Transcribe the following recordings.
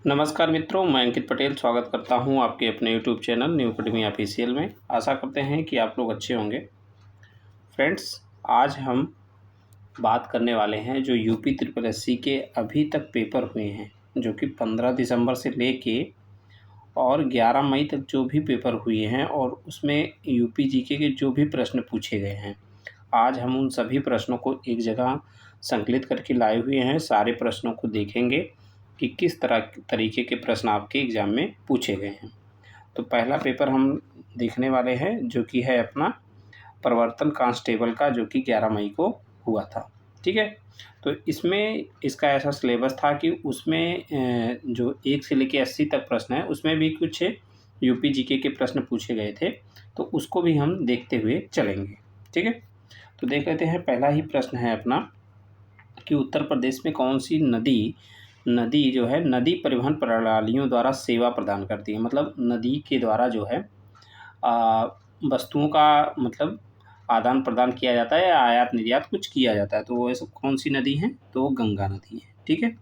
नमस्कार मित्रों, मैं अंकित पटेल स्वागत करता हूं आपके अपने YouTube channel new academy official में। आशा करते हैं कि आप लोग अच्छे होंगे। फ्रेंड्स, आज हम बात करने वाले हैं जो यूपी ट्रिपल एससी के अभी तक पेपर हुए हैं, जो कि 15 दिसंबर से लेके और 11 मई तक जो भी पेपर हुए हैं और उसमें यूपी जीके के जो भी प्रश्न पूछे गए हैं, आज हम उन सभी प्रश्नों को एक जगह संकलित करके लाए हुए हैं। सारे प्रश्नों को देखेंगे कि किस तरीके के प्रश्न आपके एग्ज़ाम में पूछे गए हैं। तो पहला पेपर हम देखने वाले हैं जो कि है अपना प्रवर्तन कांस्टेबल का, जो कि 11 मई को हुआ था। ठीक है, तो इसमें इसका ऐसा सिलेबस था कि उसमें जो 1 से लेकर 80 तक प्रश्न है, उसमें भी कुछ यूपी जीके के प्रश्न पूछे गए थे, तो उसको भी हम देखते हुए चलेंगे। ठीक है, तो देख लेते हैं। पहला ही प्रश्न है अपना कि उत्तर प्रदेश में कौन सी नदी जो है नदी परिवहन प्रणालियों द्वारा सेवा प्रदान करती है। मतलब नदी के द्वारा जो है वस्तुओं का मतलब आदान प्रदान किया जाता है या आयात निर्यात कुछ किया जाता है। तो वो सब कौन सी नदी है? तो वो गंगा नदी है। ठीक है,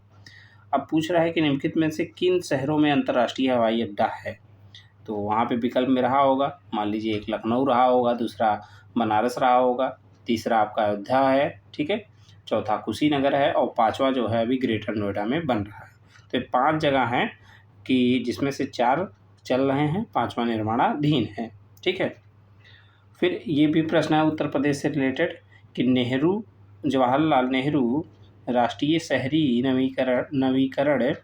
अब पूछ रहा है कि निम्नलिखित में से किन शहरों में अंतर्राष्ट्रीय हवाई अड्डा है। तो वहाँ पे विकल्प में रहा होगा, मान लीजिए एक लखनऊ रहा होगा, दूसरा बनारस रहा होगा, तीसरा आपका अयोध्या है, ठीक है, चौथा कुशीनगर है और पांचवा जो है अभी ग्रेटर नोएडा में बन रहा है। तो 5 जगह हैं कि जिसमें से 4 चल रहे हैं, 5वां निर्माणाधीन है। ठीक है, फिर ये भी प्रश्न है उत्तर प्रदेश से रिलेटेड कि जवाहरलाल नेहरू राष्ट्रीय शहरी नवीकरण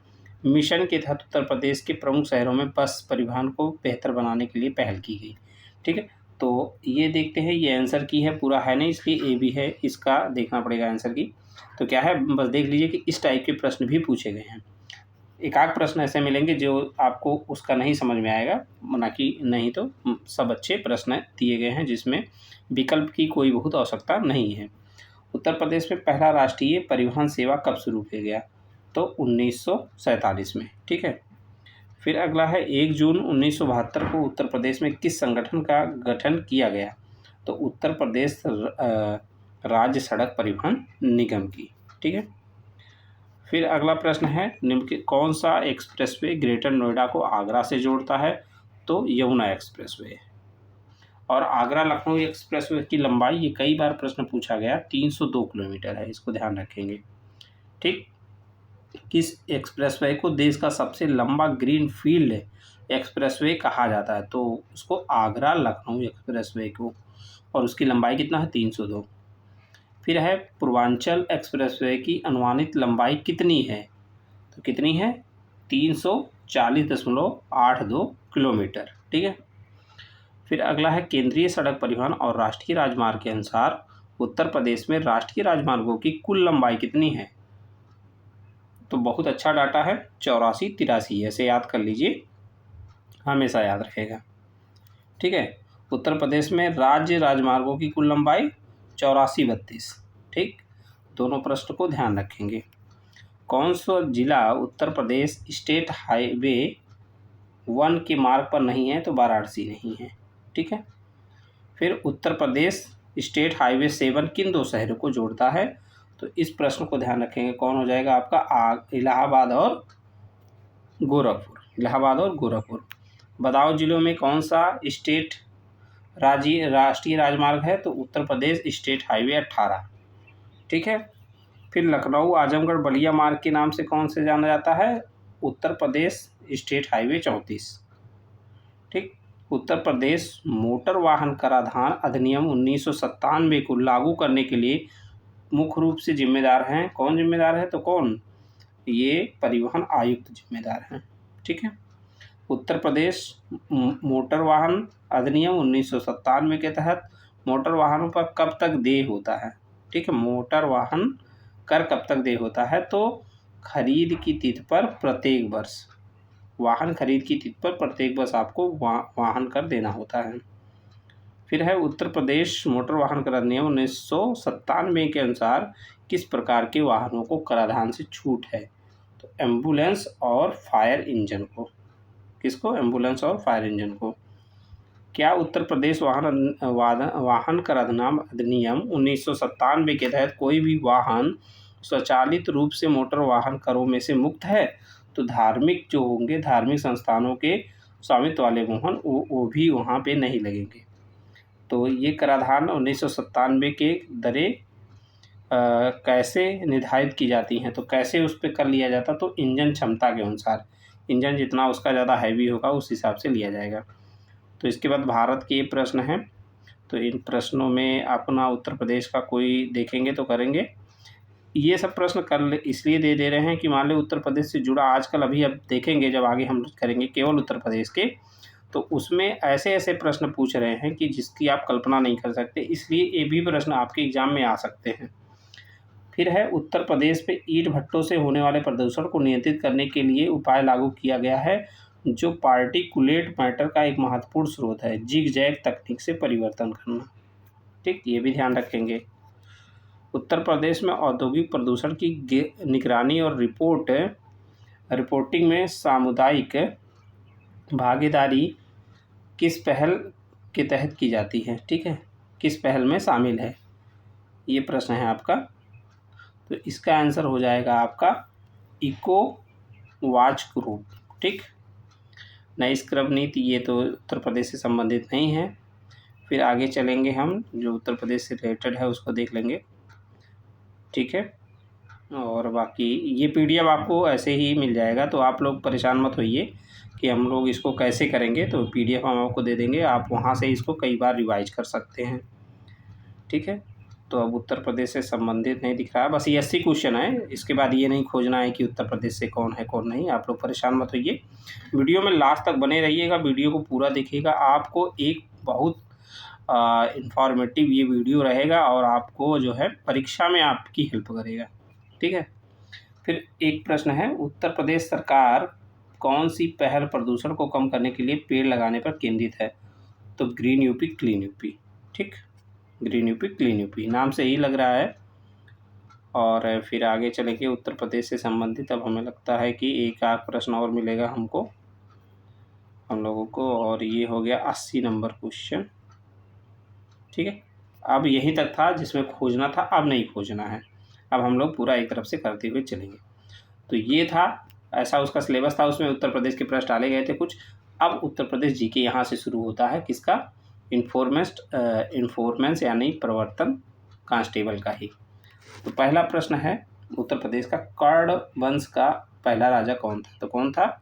मिशन के तहत उत्तर प्रदेश के प्रमुख शहरों में बस परिवहन को बेहतर बनाने के लिए पहल की गई। ठीक है, तो ये देखते हैं। ये आंसर की है, पूरा है नहीं इसलिए ए भी है, इसका देखना पड़ेगा आंसर की। तो क्या है, बस देख लीजिए कि इस टाइप के प्रश्न भी पूछे गए हैं। एक आध प्रश्न ऐसे मिलेंगे जो आपको उसका नहीं समझ में आएगा, ना कि नहीं तो सब अच्छे प्रश्न दिए गए हैं जिसमें विकल्प की कोई बहुत आवश्यकता नहीं है। उत्तर प्रदेश में पहला राष्ट्रीय परिवहन सेवा कब शुरू किया गया? तो 1947 में। ठीक है, फिर अगला है 1 जून 1972 को उत्तर प्रदेश में किस संगठन का गठन किया गया? तो उत्तर प्रदेश राज्य सड़क परिवहन निगम की। ठीक है, फिर अगला प्रश्न है निम्नलिखित कौन सा एक्सप्रेसवे ग्रेटर नोएडा को आगरा से जोड़ता है? तो यमुना एक्सप्रेसवे। और आगरा लखनऊ एक्सप्रेसवे की लंबाई, ये कई बार प्रश्न पूछा गया, 302 किलोमीटर है, इसको ध्यान रखेंगे। ठीक, किस एक्सप्रेसवे को देश का सबसे लंबा ग्रीन फील्ड एक्सप्रेसवे कहा जाता है? तो उसको आगरा लखनऊ एक्सप्रेसवे को, और उसकी लंबाई कितना है? 302। फिर है पूर्वांचल एक्सप्रेसवे की अनुमानित लंबाई कितनी है? तो कितनी है? 340.82 किलोमीटर। ठीक है, फिर अगला है केंद्रीय सड़क परिवहन और राष्ट्रीय राजमार्ग के अनुसार उत्तर प्रदेश में राष्ट्रीय राजमार्गों की कुल लंबाई कितनी है? तो बहुत अच्छा डाटा है, 84-83, ऐसे याद कर लीजिए, हमेशा याद रहेगा। ठीक है, उत्तर प्रदेश में राज्य राजमार्गों की कुल लंबाई 84-32। ठीक, दोनों प्रश्न को ध्यान रखेंगे। कौन सा जिला उत्तर प्रदेश स्टेट हाईवे 1 के मार्ग पर नहीं है? तो वाराणसी नहीं है। ठीक है, फिर उत्तर प्रदेश स्टेट हाईवे 7 किन 2 शहरों को जोड़ता है? तो इस प्रश्न को ध्यान रखेंगे, कौन हो जाएगा आपका? इलाहाबाद और गोरखपुर। इलाहाबाद और गोरखपुर। बताओ जिलों में कौन सा स्टेट राष्ट्रीय राजमार्ग है? तो उत्तर प्रदेश स्टेट हाईवे 18। ठीक है, फिर लखनऊ आजमगढ़ बलिया मार्ग के नाम से कौन से जाना जाता है? Uttar Pradesh state highway 34। ठीक, उत्तर प्रदेश मोटर वाहन कराधान अधिनियम 1997 को लागू करने के लिए मुख्य रूप से जिम्मेदार हैं। कौन जिम्मेदार है? तो कौन? ये परिवहन आयुक्त जिम्मेदार हैं। ठीक है, उत्तर प्रदेश मोटर वाहन अधिनियम 1997 के तहत मोटर वाहनों पर कब तक देय होता है? ठीक है, मोटर वाहन कर कब तक देय होता है? तो खरीद की तिथि पर प्रत्येक वर्ष, वाहन खरीद की तिथि पर प्रत्येक वर्ष आपको वाहन कर देना होता है। फिर है उत्तर प्रदेश मोटर वाहन कर अधिनियम 1997 के अनुसार किस प्रकार के वाहनों को कराधान से छूट है? तो एम्बुलेंस और फायर इंजन को। किसको? एम्बुलेंस और फायर इंजन को। क्या उत्तर प्रदेश वाहन कर अधिनियम 1997 के तहत कोई भी वाहन स्वचालित रूप से मोटर वाहन करों में से मुक्त है? तो धार्मिक जो होंगे, धार्मिक संस्थानों के स्वामित्व वाले वाहन वो भी वहाँ पे नहीं लगेंगे। तो ये कराधान 1997 के दरें कैसे निर्धारित की जाती हैं, तो कैसे उस पर कर लिया जाता, तो इंजन क्षमता के अनुसार, इंजन जितना उसका ज़्यादा हैवी होगा उस हिसाब से लिया जाएगा। तो इसके बाद भारत के ये प्रश्न हैं, तो इन प्रश्नों में अपना उत्तर प्रदेश का कोई देखेंगे तो करेंगे। ये सब प्रश्न कर इसलिए दे रहे हैं कि मान लो उत्तर प्रदेश से जुड़ा आजकल अभी अब देखेंगे जब आगे हम करेंगे केवल उत्तर प्रदेश के, तो उसमें ऐसे ऐसे प्रश्न पूछ रहे हैं कि जिसकी आप कल्पना नहीं कर सकते, इसलिए ये भी प्रश्न आपके एग्जाम में आ सकते हैं। फिर है उत्तर प्रदेश पे ईंट भट्टों से होने वाले प्रदूषण को नियंत्रित करने के लिए उपाय लागू किया गया है जो पार्टिकुलेट मैटर का एक महत्वपूर्ण स्रोत है, जिग जैग तकनीक से परिवर्तन करना। ठीक, ये भी ध्यान रखेंगे। उत्तर प्रदेश में औद्योगिक प्रदूषण की निगरानी और रिपोर्टिंग में सामुदायिक भागीदारी किस पहल के तहत की जाती है। ठीक है, किस पहल में शामिल है, ये प्रश्न है आपका। तो इसका आंसर हो जाएगा आपका इको वॉच ग्रुप। ठीक, नई स्क्रब नीति ये तो उत्तर प्रदेश से संबंधित नहीं है। फिर आगे चलेंगे हम, जो उत्तर प्रदेश से रिलेटेड है उसको देख लेंगे। ठीक है, और बाकी ये PDF आपको ऐसे ही मिल जाएगा, तो आप लोग परेशान मत होइए कि हम लोग इसको कैसे करेंगे, तो PDF हम आपको दे देंगे, आप वहाँ से इसको कई बार रिवाइज कर सकते हैं। ठीक है, तो अब उत्तर प्रदेश से संबंधित नहीं दिख रहा है, बस ये 80 क्वेश्चन है, इसके बाद ये नहीं खोजना है कि उत्तर प्रदेश से कौन है कौन नहीं। आप लोग परेशान मत होइए, वीडियो में लास्ट तक बने रहिएगा, वीडियो को पूरा देखिएगा। आपको एक बहुत इंफॉर्मेटिव ये वीडियो रहेगा और आपको जो है परीक्षा में आपकी हेल्प करेगा। ठीक है, फिर एक प्रश्न है, उत्तर प्रदेश सरकार कौन सी पहल प्रदूषण को कम करने के लिए पेड़ लगाने पर केंद्रित है, तो ग्रीन यूपी क्लीन यूपी। ठीक, ग्रीन यूपी क्लीन यूपी नाम से ही लग रहा है। और फिर आगे चलेंगे उत्तर प्रदेश से संबंधित, अब हमें लगता है कि एक आध प्रश्न और मिलेगा हम लोगों को, और ये हो गया 80 नंबर क्वेश्चन। ठीक है, अब यहीं तक था जिसमें खोजना था, अब नहीं खोजना है, अब हम लोग पूरा एक तरफ से करते हुए चलेंगे। तो ये था, ऐसा उसका सिलेबस था, उसमें उत्तर प्रदेश के प्रश्न डाले गए थे कुछ। अब उत्तर प्रदेश जीके यहाँ से शुरू होता है, किसका, इन्फॉर्मेंस यानी प्रवर्तन कांस्टेबल का ही। तो पहला प्रश्न है, उत्तर प्रदेश का कर्ण वंश का पहला राजा कौन था, तो कौन था,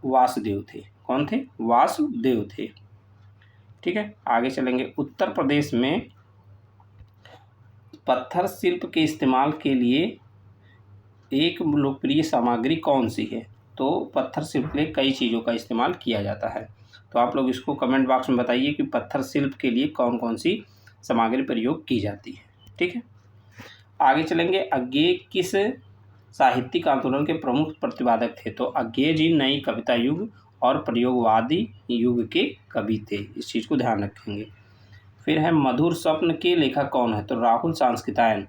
वासुदेव थे। कौन थे, वासुदेव थे। ठीक है, आगे चलेंगे। उत्तर प्रदेश में पत्थर शिल्प के इस्तेमाल के लिए एक लोकप्रिय सामग्री कौन सी है, तो पत्थर शिल्प के लिए कई चीज़ों का इस्तेमाल किया जाता है। तो आप लोग इसको कमेंट बॉक्स में बताइए कि पत्थर शिल्प के लिए कौन कौन सी सामग्री प्रयोग की जाती है। ठीक है, आगे चलेंगे। अज्ञेय किस साहित्यिक आंदोलन के प्रमुख प्रतिपादक थे, तो अज्ञेय जी नई कविता युग और प्रयोगवादी युग के कवि थे, इस चीज़ को ध्यान रखेंगे। फिर है, मधुर स्वप्न के लेखक कौन है, तो राहुल सांस्कृत्यायन।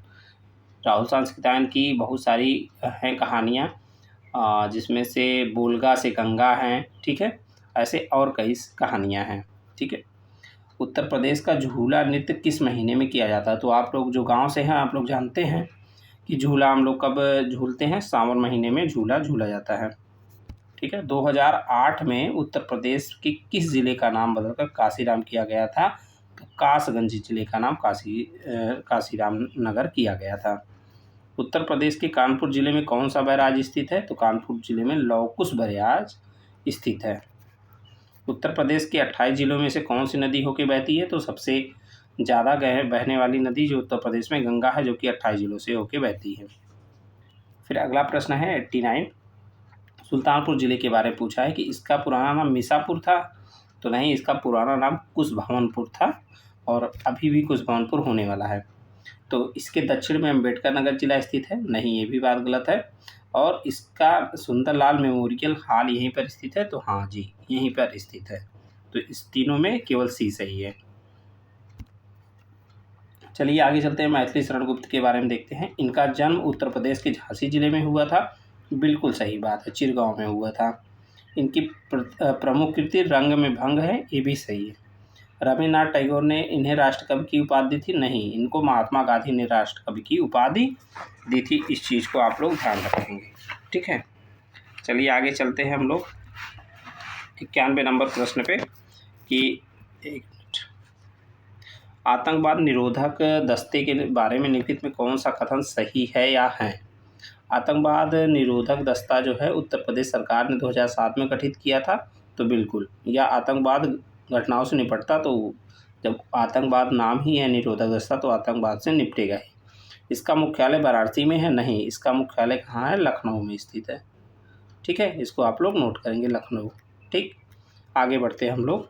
राहुल सांस्कृत्यायन की बहुत सारी हैं कहानियाँ, जिसमें से बोलगा से गंगा हैं। ठीक है, ऐसे और कई कहानियाँ हैं। ठीक है, उत्तर प्रदेश का झूला नृत्य किस महीने में किया जाता है, तो आप लोग जो गांव से हैं आप लोग जानते हैं कि झूला हम लोग कब झूलते हैं, सावन महीने में झूला झूला जाता है। ठीक है, 2008 में उत्तर प्रदेश के किस ज़िले का नाम बदलकर काशीराम किया गया था, तो कासगंज जिले का नाम काशीराम नगर किया गया था। उत्तर प्रदेश के कानपुर जिले में कौन सा बैराज स्थित है, तो कानपुर जिले में लौकुश बैराज स्थित है। उत्तर प्रदेश के 28 जिलों में से कौन सी नदी होकर बहती है, तो सबसे ज़्यादा बहने वाली नदी जो उत्तर प्रदेश में गंगा है, जो कि 28 जिलों से होकर बहती है। फिर अगला प्रश्न है 89, सुल्तानपुर जिले के बारे में पूछा है कि इसका पुराना नाम मिसापुर था, तो नहीं, इसका पुराना नाम कुशभवनपुर था और अभी भी कुशभवनपुर होने वाला है। तो इसके दक्षिण में अम्बेडकर नगर जिला स्थित है, नहीं, ये भी बात गलत है। और इसका सुंदरलाल मेमोरियल हॉल यहीं पर स्थित है, तो हाँ जी, यहीं पर स्थित है। तो इस तीनों में केवल सी सही है। चलिए आगे चलते हैं, मैथिली शरण गुप्त के बारे में देखते हैं। इनका जन्म उत्तर प्रदेश के झांसी जिले में हुआ था, बिल्कुल सही बात है, चिरगांव में हुआ था। इनकी प्रमुख कृति रंग में भंग है, ये भी सही है। रविन्द्रनाथ टैगोर ने इन्हें राष्ट्रकवि की उपाधि दी थी, नहीं, इनको महात्मा गांधी ने राष्ट्रकवि की उपाधि दी थी, इस चीज़ को आप लोग ध्यान रखेंगे। ठीक है, चलिए आगे चलते हैं हम लोग 91 नंबर प्रश्न पे कि एक मिनट, आतंकवाद निरोधक दस्ते के बारे में निम्नलिखित में कौन सा कथन सही है या है। आतंकवाद निरोधक दस्ता जो है उत्तर प्रदेश सरकार ने 2007 में गठित किया था, तो बिल्कुल। या आतंकवाद घटनाओं से निपटता, तो जब आतंकवाद नाम ही है निरोधक दस्ता तो आतंकवाद से निपटेगा ही। इसका मुख्यालय वाराणसी में है, नहीं, इसका मुख्यालय कहाँ है, लखनऊ में स्थित है। ठीक है, इसको आप लोग नोट करेंगे, लखनऊ। ठीक, आगे बढ़ते हैं हम लोग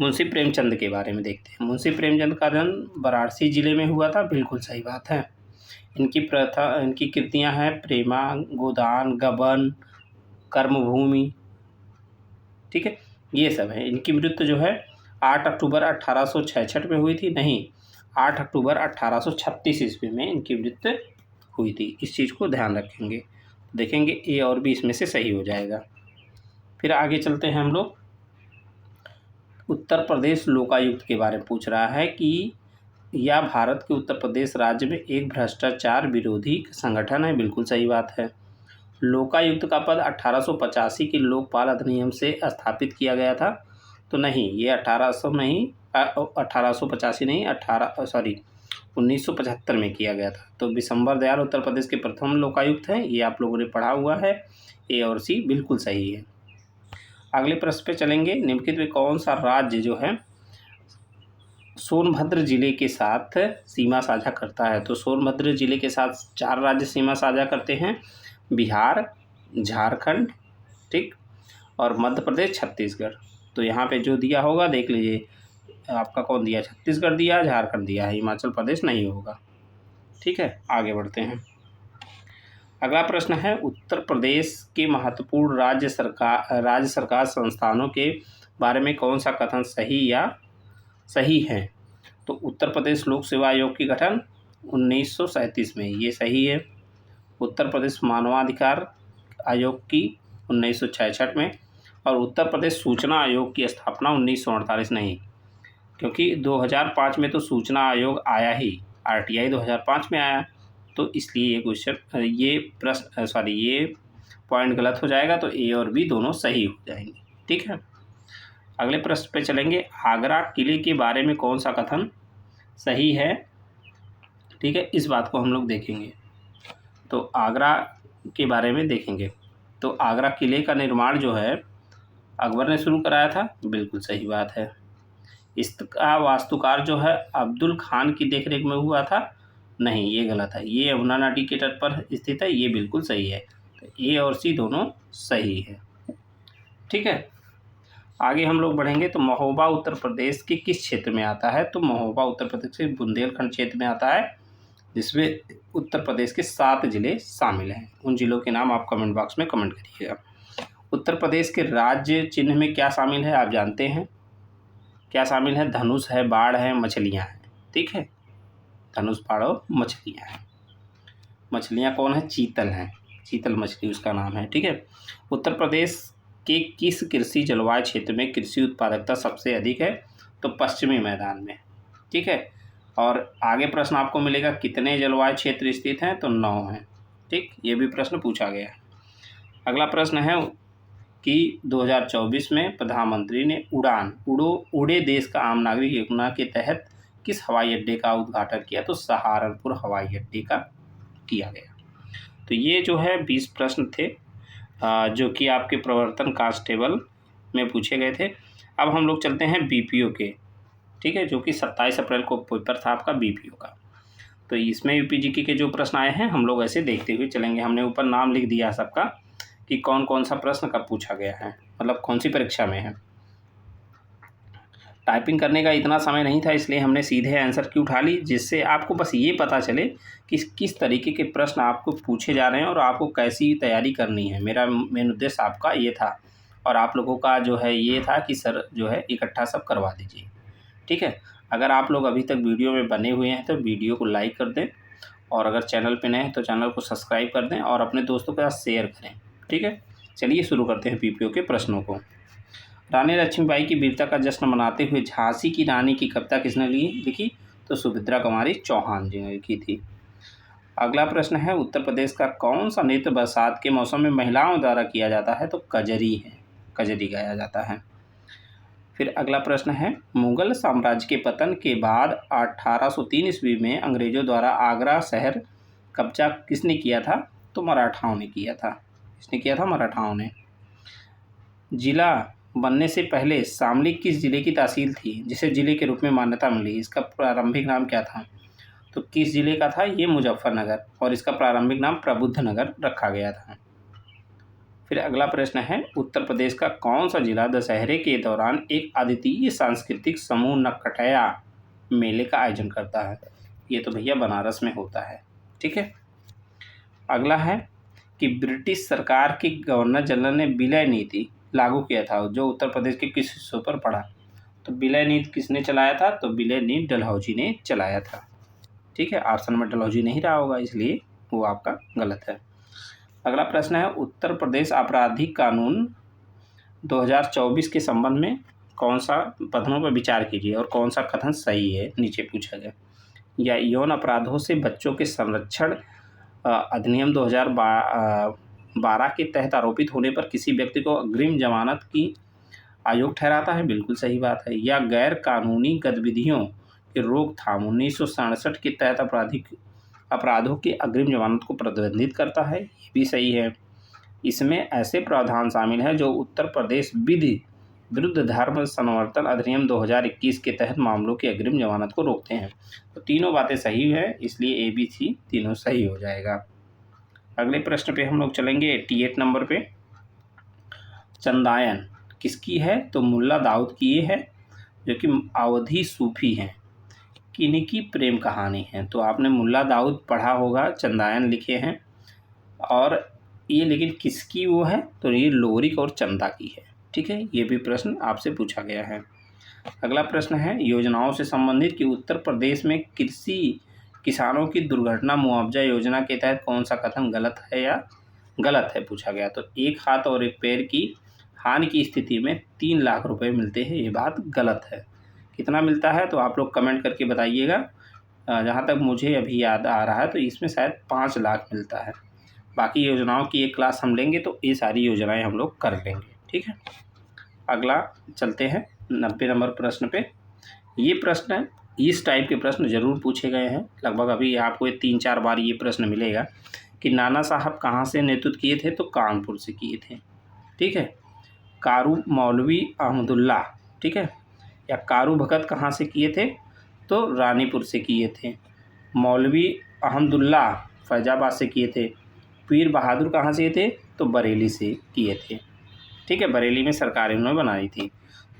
मुंशी प्रेमचंद के बारे में देखते हैं। मुंशी प्रेमचंद का जन्म वाराणसी जिले में हुआ था, बिल्कुल सही बात है। इनकी कृतियां हैं प्रेमा, गोदान, गबन, कर्मभूमि, ठीक है, ये सब है। इनकी मृत्यु जो है 8 अक्टूबर 1866 में हुई थी, नहीं 8 अक्टूबर 1836 ईस्वी में इनकी मृत्यु हुई थी। इस चीज़ को ध्यान रखेंगे, देखेंगे ए और बी इसमें से सही हो जाएगा। फिर आगे चलते हैं हम लोग, उत्तर प्रदेश लोकायुक्त के बारे में पूछ रहा है कि यह भारत के उत्तर प्रदेश राज्य में एक भ्रष्टाचार विरोधी संगठन है, बिल्कुल सही बात है। लोकायुक्त का पद 1885 के लोकपाल अधिनियम से स्थापित किया गया था, तो नहीं, ये 1975 में किया गया था। तो बिशंबर दयाल उत्तर प्रदेश के प्रथम लोकायुक्त हैं, ये आप लोगों ने पढ़ा हुआ है। ए और सी बिल्कुल सही है। अगले प्रश्न पे चलेंगे, निम्नलिखित में कौन सा राज्य जो है सोनभद्र जिले के साथ सीमा साझा करता है। तो सोनभद्र जिले के साथ 4 राज्य सीमा साझा करते हैं, बिहार, झारखंड, ठीक, और मध्य प्रदेश, छत्तीसगढ़। तो यहाँ पे जो दिया होगा देख लीजिए, आपका कौन दिया, छत्तीसगढ़ दिया, झारखंड दिया है, हिमाचल प्रदेश नहीं होगा। ठीक है, आगे बढ़ते हैं। अगला प्रश्न है, उत्तर प्रदेश के महत्वपूर्ण राज्य सरकार संस्थानों के बारे में कौन सा कथन सही है। तो उत्तर प्रदेश लोक सेवा आयोग की गठन 1937 में, ये सही है। उत्तर प्रदेश मानवाधिकार आयोग की 1966 में, और उत्तर प्रदेश सूचना आयोग की स्थापना 1948, नहीं, क्योंकि 2005 में तो सूचना आयोग आया ही, RTI 2005 में आया, तो इसलिए ये पॉइंट गलत हो जाएगा, तो ए और बी दोनों सही हो जाएंगे। ठीक है, अगले प्रश्न पे चलेंगे, आगरा किले के बारे में कौन सा कथन सही है। ठीक है, इस बात को हम लोग देखेंगे, तो आगरा के बारे में देखेंगे। तो आगरा किले का निर्माण जो है अकबर ने शुरू कराया था, बिल्कुल सही बात है। इसका वास्तुकार जो है अब्दुल खान की देखरेख में हुआ था, नहीं, ये गलत है। ये यमुना नदी के तट पर स्थित है, ये बिल्कुल सही है। तो ए और सी दोनों सही है। ठीक है, आगे हम लोग बढ़ेंगे, तो महोबा उत्तर प्रदेश के किस क्षेत्र में आता है। तो महोबा उत्तर प्रदेश के बुंदेलखंड क्षेत्र में आता है, जिसमें उत्तर प्रदेश के 7 जिले शामिल हैं। उन जिलों के नाम आप कमेंट बॉक्स में कमेंट करिएगा। उत्तर प्रदेश के राज्य चिन्ह में क्या शामिल है, आप जानते हैं क्या शामिल है। धनुष है, बाढ़ है, मछलियाँ हैं। ठीक है, धनुष, बाढ़ और मछलियाँ हैं। मछलियाँ कौन है, चीतल हैं, चीतल मछली उसका नाम है। ठीक है, उत्तर प्रदेश के किस कृषि जलवायु क्षेत्र में कृषि उत्पादकता सबसे अधिक है। तो पश्चिमी मैदान में। ठीक है, और आगे प्रश्न आपको मिलेगा कितने जलवायु क्षेत्र स्थित हैं, तो 9 हैं। ठीक, ये भी प्रश्न पूछा गया है। अगला प्रश्न है कि 2024 में प्रधानमंत्री ने उड़े देश का आम नागरिक योजना के तहत किस हवाई अड्डे का उद्घाटन किया। तो सहारनपुर हवाई अड्डे का किया गया। तो ये जो है 20 प्रश्न थे जो कि आपके प्रवर्तन कांस्टेबल में पूछे गए थे। अब हम लोग चलते हैं BPO के। ठीक है, जो कि 27 अप्रैल को पेपर था आपका BPO का। तो इसमें UPGK के जो प्रश्न आए हैं हम लोग ऐसे देखते हुए चलेंगे। हमने ऊपर नाम लिख दिया सबका कि कौन कौन सा प्रश्न कब पूछा गया है, मतलब कौन सी परीक्षा में है। टाइपिंग करने का इतना समय नहीं था, इसलिए हमने सीधे आंसर की उठा ली, जिससे आपको बस ये पता चले कि किस तरीके के प्रश्न आपको पूछे जा रहे हैं और आपको कैसी तैयारी करनी है। मेरा मेन उद्देश्य आपका ये था, और आप लोगों का जो है ये था कि सर जो है इकट्ठा सब करवा दीजिए। ठीक है, अगर आप लोग अभी तक वीडियो में बने हुए हैं तो वीडियो को लाइक कर दें, और अगर चैनल पर नए हैं तो चैनल को सब्सक्राइब कर दें और अपने दोस्तों के साथ शेयर करें। ठीक है, चलिए शुरू करते हैं BPO के प्रश्नों को। रानी लक्ष्मीबाई की वीरता का जश्न मनाते हुए झांसी की रानी की कविता किसने लिखी। तो सुभद्रा कुमारी चौहान जी ने लिखी थी। अगला प्रश्न है, उत्तर प्रदेश का कौन सा नृत्य बरसात के मौसम में महिलाओं द्वारा किया जाता है? तो कजरी है, कजरी गाया जाता है। फिर अगला प्रश्न है, मुगल साम्राज्य के पतन के बाद 1803 ईस्वी में अंग्रेजों द्वारा आगरा शहर कब्जा किसने किया था? तो मराठाओं ने किया था। किसने किया था? मराठाओं ने। जिला बनने से पहले शामली किस जिले की तहसील थी जिसे जिले के रूप में मान्यता मिली? इसका प्रारंभिक नाम क्या था? तो किस जिले का था? ये मुजफ्फरनगर, और इसका प्रारंभिक नाम प्रबुद्धनगर रखा गया था। फिर अगला प्रश्न है, उत्तर प्रदेश का कौन सा जिला दशहरे के दौरान एक अद्वितीय सांस्कृतिक समूह नक्कटया मेले का आयोजन करता है? ये तो भैया बनारस में होता है। ठीक है। अगला है कि ब्रिटिश सरकार के गवर्नर जनरल ने विलय नीति लागू किया था जो उत्तर प्रदेश के किस हिस्सों पर पड़ा? तो विलय नीति किसने चलाया था? तो विलय नीति डलहौजी ने चलाया था। ठीक है, ऑप्शन में डलहौजी नहीं रहा होगा, इसलिए वो आपका गलत है। अगला प्रश्न है, उत्तर प्रदेश आपराधिक कानून 2024 के संबंध में कौन सा कथनों पर विचार कीजिए और कौन सा कथन सही है, नीचे पूछा गया। या यौन अपराधों से बच्चों के संरक्षण अधिनियम 2012 के तहत आरोपित होने पर किसी व्यक्ति को अग्रिम जमानत की आयोग ठहराता है? बिल्कुल सही बात है। या गैर कानूनी गतिविधियों की रोकथाम 1967 के तहत अपराधों की अग्रिम जमानत को प्रतिबंधित करता है? ये भी सही है। इसमें ऐसे प्रावधान शामिल हैं जो उत्तर प्रदेश विरुद्ध धर्म संवर्धन अधिनियम 2021 के तहत मामलों की अग्रिम जमानत को रोकते हैं। तो तीनों बातें सही है, इसलिए ABC तीनों सही हो जाएगा। अगले प्रश्न पे हम लोग चलेंगे 88 नंबर पे। चंदायन किसकी है? तो मुल्ला दाऊद की ये है, जो कि अवधी सूफी हैं। किनकी प्रेम कहानी है? तो आपने मुल्ला दाऊद पढ़ा होगा, चंदायन लिखे हैं, और ये लेकिन किसकी वो है? तो ये लोरिक और चंदा की है। ठीक है, ये भी प्रश्न आपसे पूछा गया है। अगला प्रश्न है, योजनाओं से संबंधित कि उत्तर प्रदेश में कृषि किसानों की दुर्घटना मुआवजा योजना के तहत कौन सा कथन गलत है या गलत है पूछा गया। तो एक हाथ और एक पैर की हानि की स्थिति में 3 लाख रुपए मिलते हैं, ये बात गलत है। कितना मिलता है? तो आप लोग कमेंट करके बताइएगा। जहाँ तक मुझे अभी याद आ रहा है तो इसमें शायद 5 लाख मिलता है। बाकी योजनाओं की एक क्लास हम लेंगे तो ये सारी योजनाएं हम लोग कर लेंगे। ठीक है, अगला चलते हैं 90 नंबर प्रश्न पे। ये प्रश्न, इस टाइप के प्रश्न जरूर पूछे गए हैं, लगभग अभी आपको 3-4 बार ये प्रश्न मिलेगा कि नाना साहब कहाँ से नेतृत्व किए थे? तो कानपुर से किए थे। ठीक है। कारू मौलवी अहमदुल्ला, ठीक है, या कारू भगत कहाँ से किए थे? तो रानीपुर से किए थे। मौलवी अहमदुल्ला फैजाबाद से किए थे। पीर बहादुर कहाँ से थे? तो बरेली से किए थे। ठीक है, बरेली में सरकार इन्होंने बनाई थी।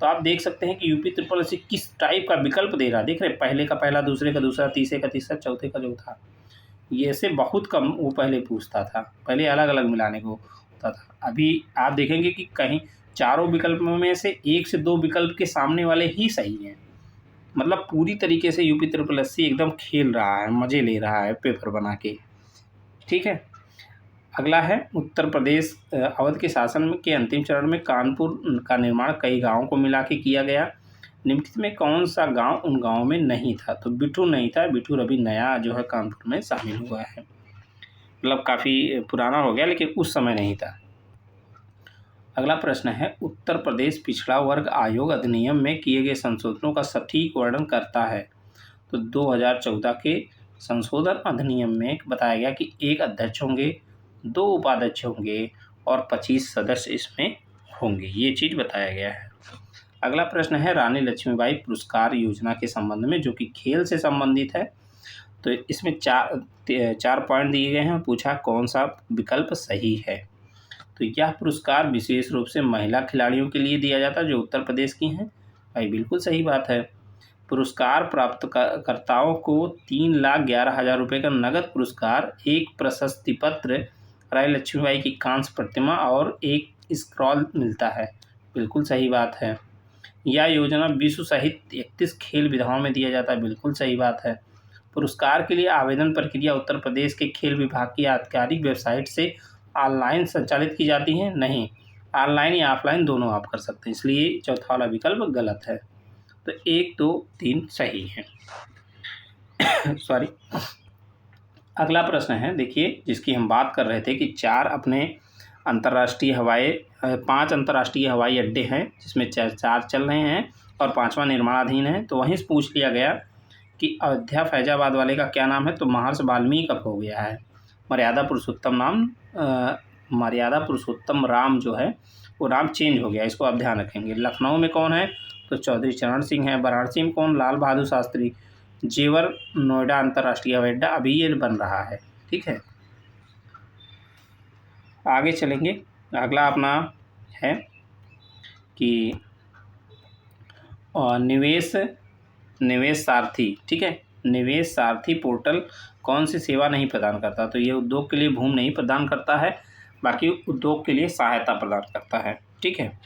तो आप देख सकते हैं कि यूपी SSS किस टाइप का विकल्प दे रहा है। देख रहे हैं, पहले का पहला, दूसरे का दूसरा, तीसरे का तीसरा, चौथे का चौथा। ये ऐसे बहुत कम वो पहले पूछता था, पहले अलग अलग मिलाने को होता था। अभी आप देखेंगे कि कहीं चारों विकल्पों में से 1 से 2 विकल्प के सामने वाले ही सही हैं। मतलब पूरी तरीके से यूपी SSS एकदम खेल रहा है, मज़े ले रहा है पेपर बना के। ठीक है। अगला है, उत्तर प्रदेश अवध के शासन के अंतिम चरण में कानपुर का निर्माण कई गांवों को मिला के किया गया। निम्नलिखित में कौन सा गांव उन गांवों में नहीं था? तो बिठूर नहीं था। बिठूर अभी नया जो है कानपुर में शामिल हुआ है, मतलब काफ़ी पुराना हो गया, लेकिन उस समय नहीं था। अगला प्रश्न है, उत्तर प्रदेश पिछड़ा वर्ग आयोग अधिनियम में किए गए संशोधनों का सटीक वर्णन करता है? तो 2014 के संशोधन अधिनियम में बताया गया कि 1 अध्यक्ष होंगे, 2 उपाध्यक्ष होंगे और 25 सदस्य इसमें होंगे, ये चीज़ बताया गया है। अगला प्रश्न है, रानी लक्ष्मीबाई पुरस्कार योजना के संबंध में, जो कि खेल से संबंधित है। तो इसमें 4 पॉइंट दिए गए हैं, पूछा कौन सा विकल्प सही है। तो यह पुरस्कार विशेष रूप से महिला खिलाड़ियों के लिए दिया जाता है जो उत्तर प्रदेश की हैं। भाई बिल्कुल सही बात है। पुरस्कार प्राप्त कर्ताओं को 3,11,000 रुपये का नगद पुरस्कार, 1 प्रशस्ति पत्र, रानी लक्ष्मीबाई की कांस्य प्रतिमा और 1 स्क्रॉल मिलता है। बिल्कुल सही बात है। यह योजना विश्व सहित 31 खेल विधाओं में दिया जाता है। बिल्कुल सही बात है। पुरस्कार के लिए आवेदन प्रक्रिया उत्तर प्रदेश के खेल विभाग की आधिकारिक वेबसाइट से ऑनलाइन संचालित की जाती है? नहीं, ऑनलाइन या ऑफलाइन दोनों आप कर सकते हैं, इसलिए चौथा वाला विकल्प गलत है। तो 1, 2, 3 सही है। सॉरी। अगला प्रश्न है, देखिए, जिसकी हम बात कर रहे थे कि 5 अंतर्राष्ट्रीय हवाई अड्डे हैं, जिसमें 4 चल रहे हैं और 5वां निर्माणाधीन है। तो वहीं से पूछ लिया गया कि अयोध्या फैजाबाद वाले का क्या नाम है, तो महर्षि वाल्मीकि कब हो गया है। मर्यादा पुरुषोत्तम राम जो है वो नाम चेंज हो गया, इसको आप ध्यान रखेंगे। लखनऊ में कौन है, तो चौधरी चरण सिंह है। वाराणसी में कौन, लाल बहादुर शास्त्री। जेवर नोएडा अंतर्राष्ट्रीय हवाई अड्डा अभी ये बन रहा है, ठीक है। आगे चलेंगे, अगला अपना है कि निवेश सारथी, ठीक है। निवेश सारथी पोर्टल कौन सी सेवा नहीं प्रदान करता, तो ये उद्योग के लिए भूमि नहीं प्रदान करता है, बाकी उद्योग के लिए सहायता प्रदान करता है, ठीक है।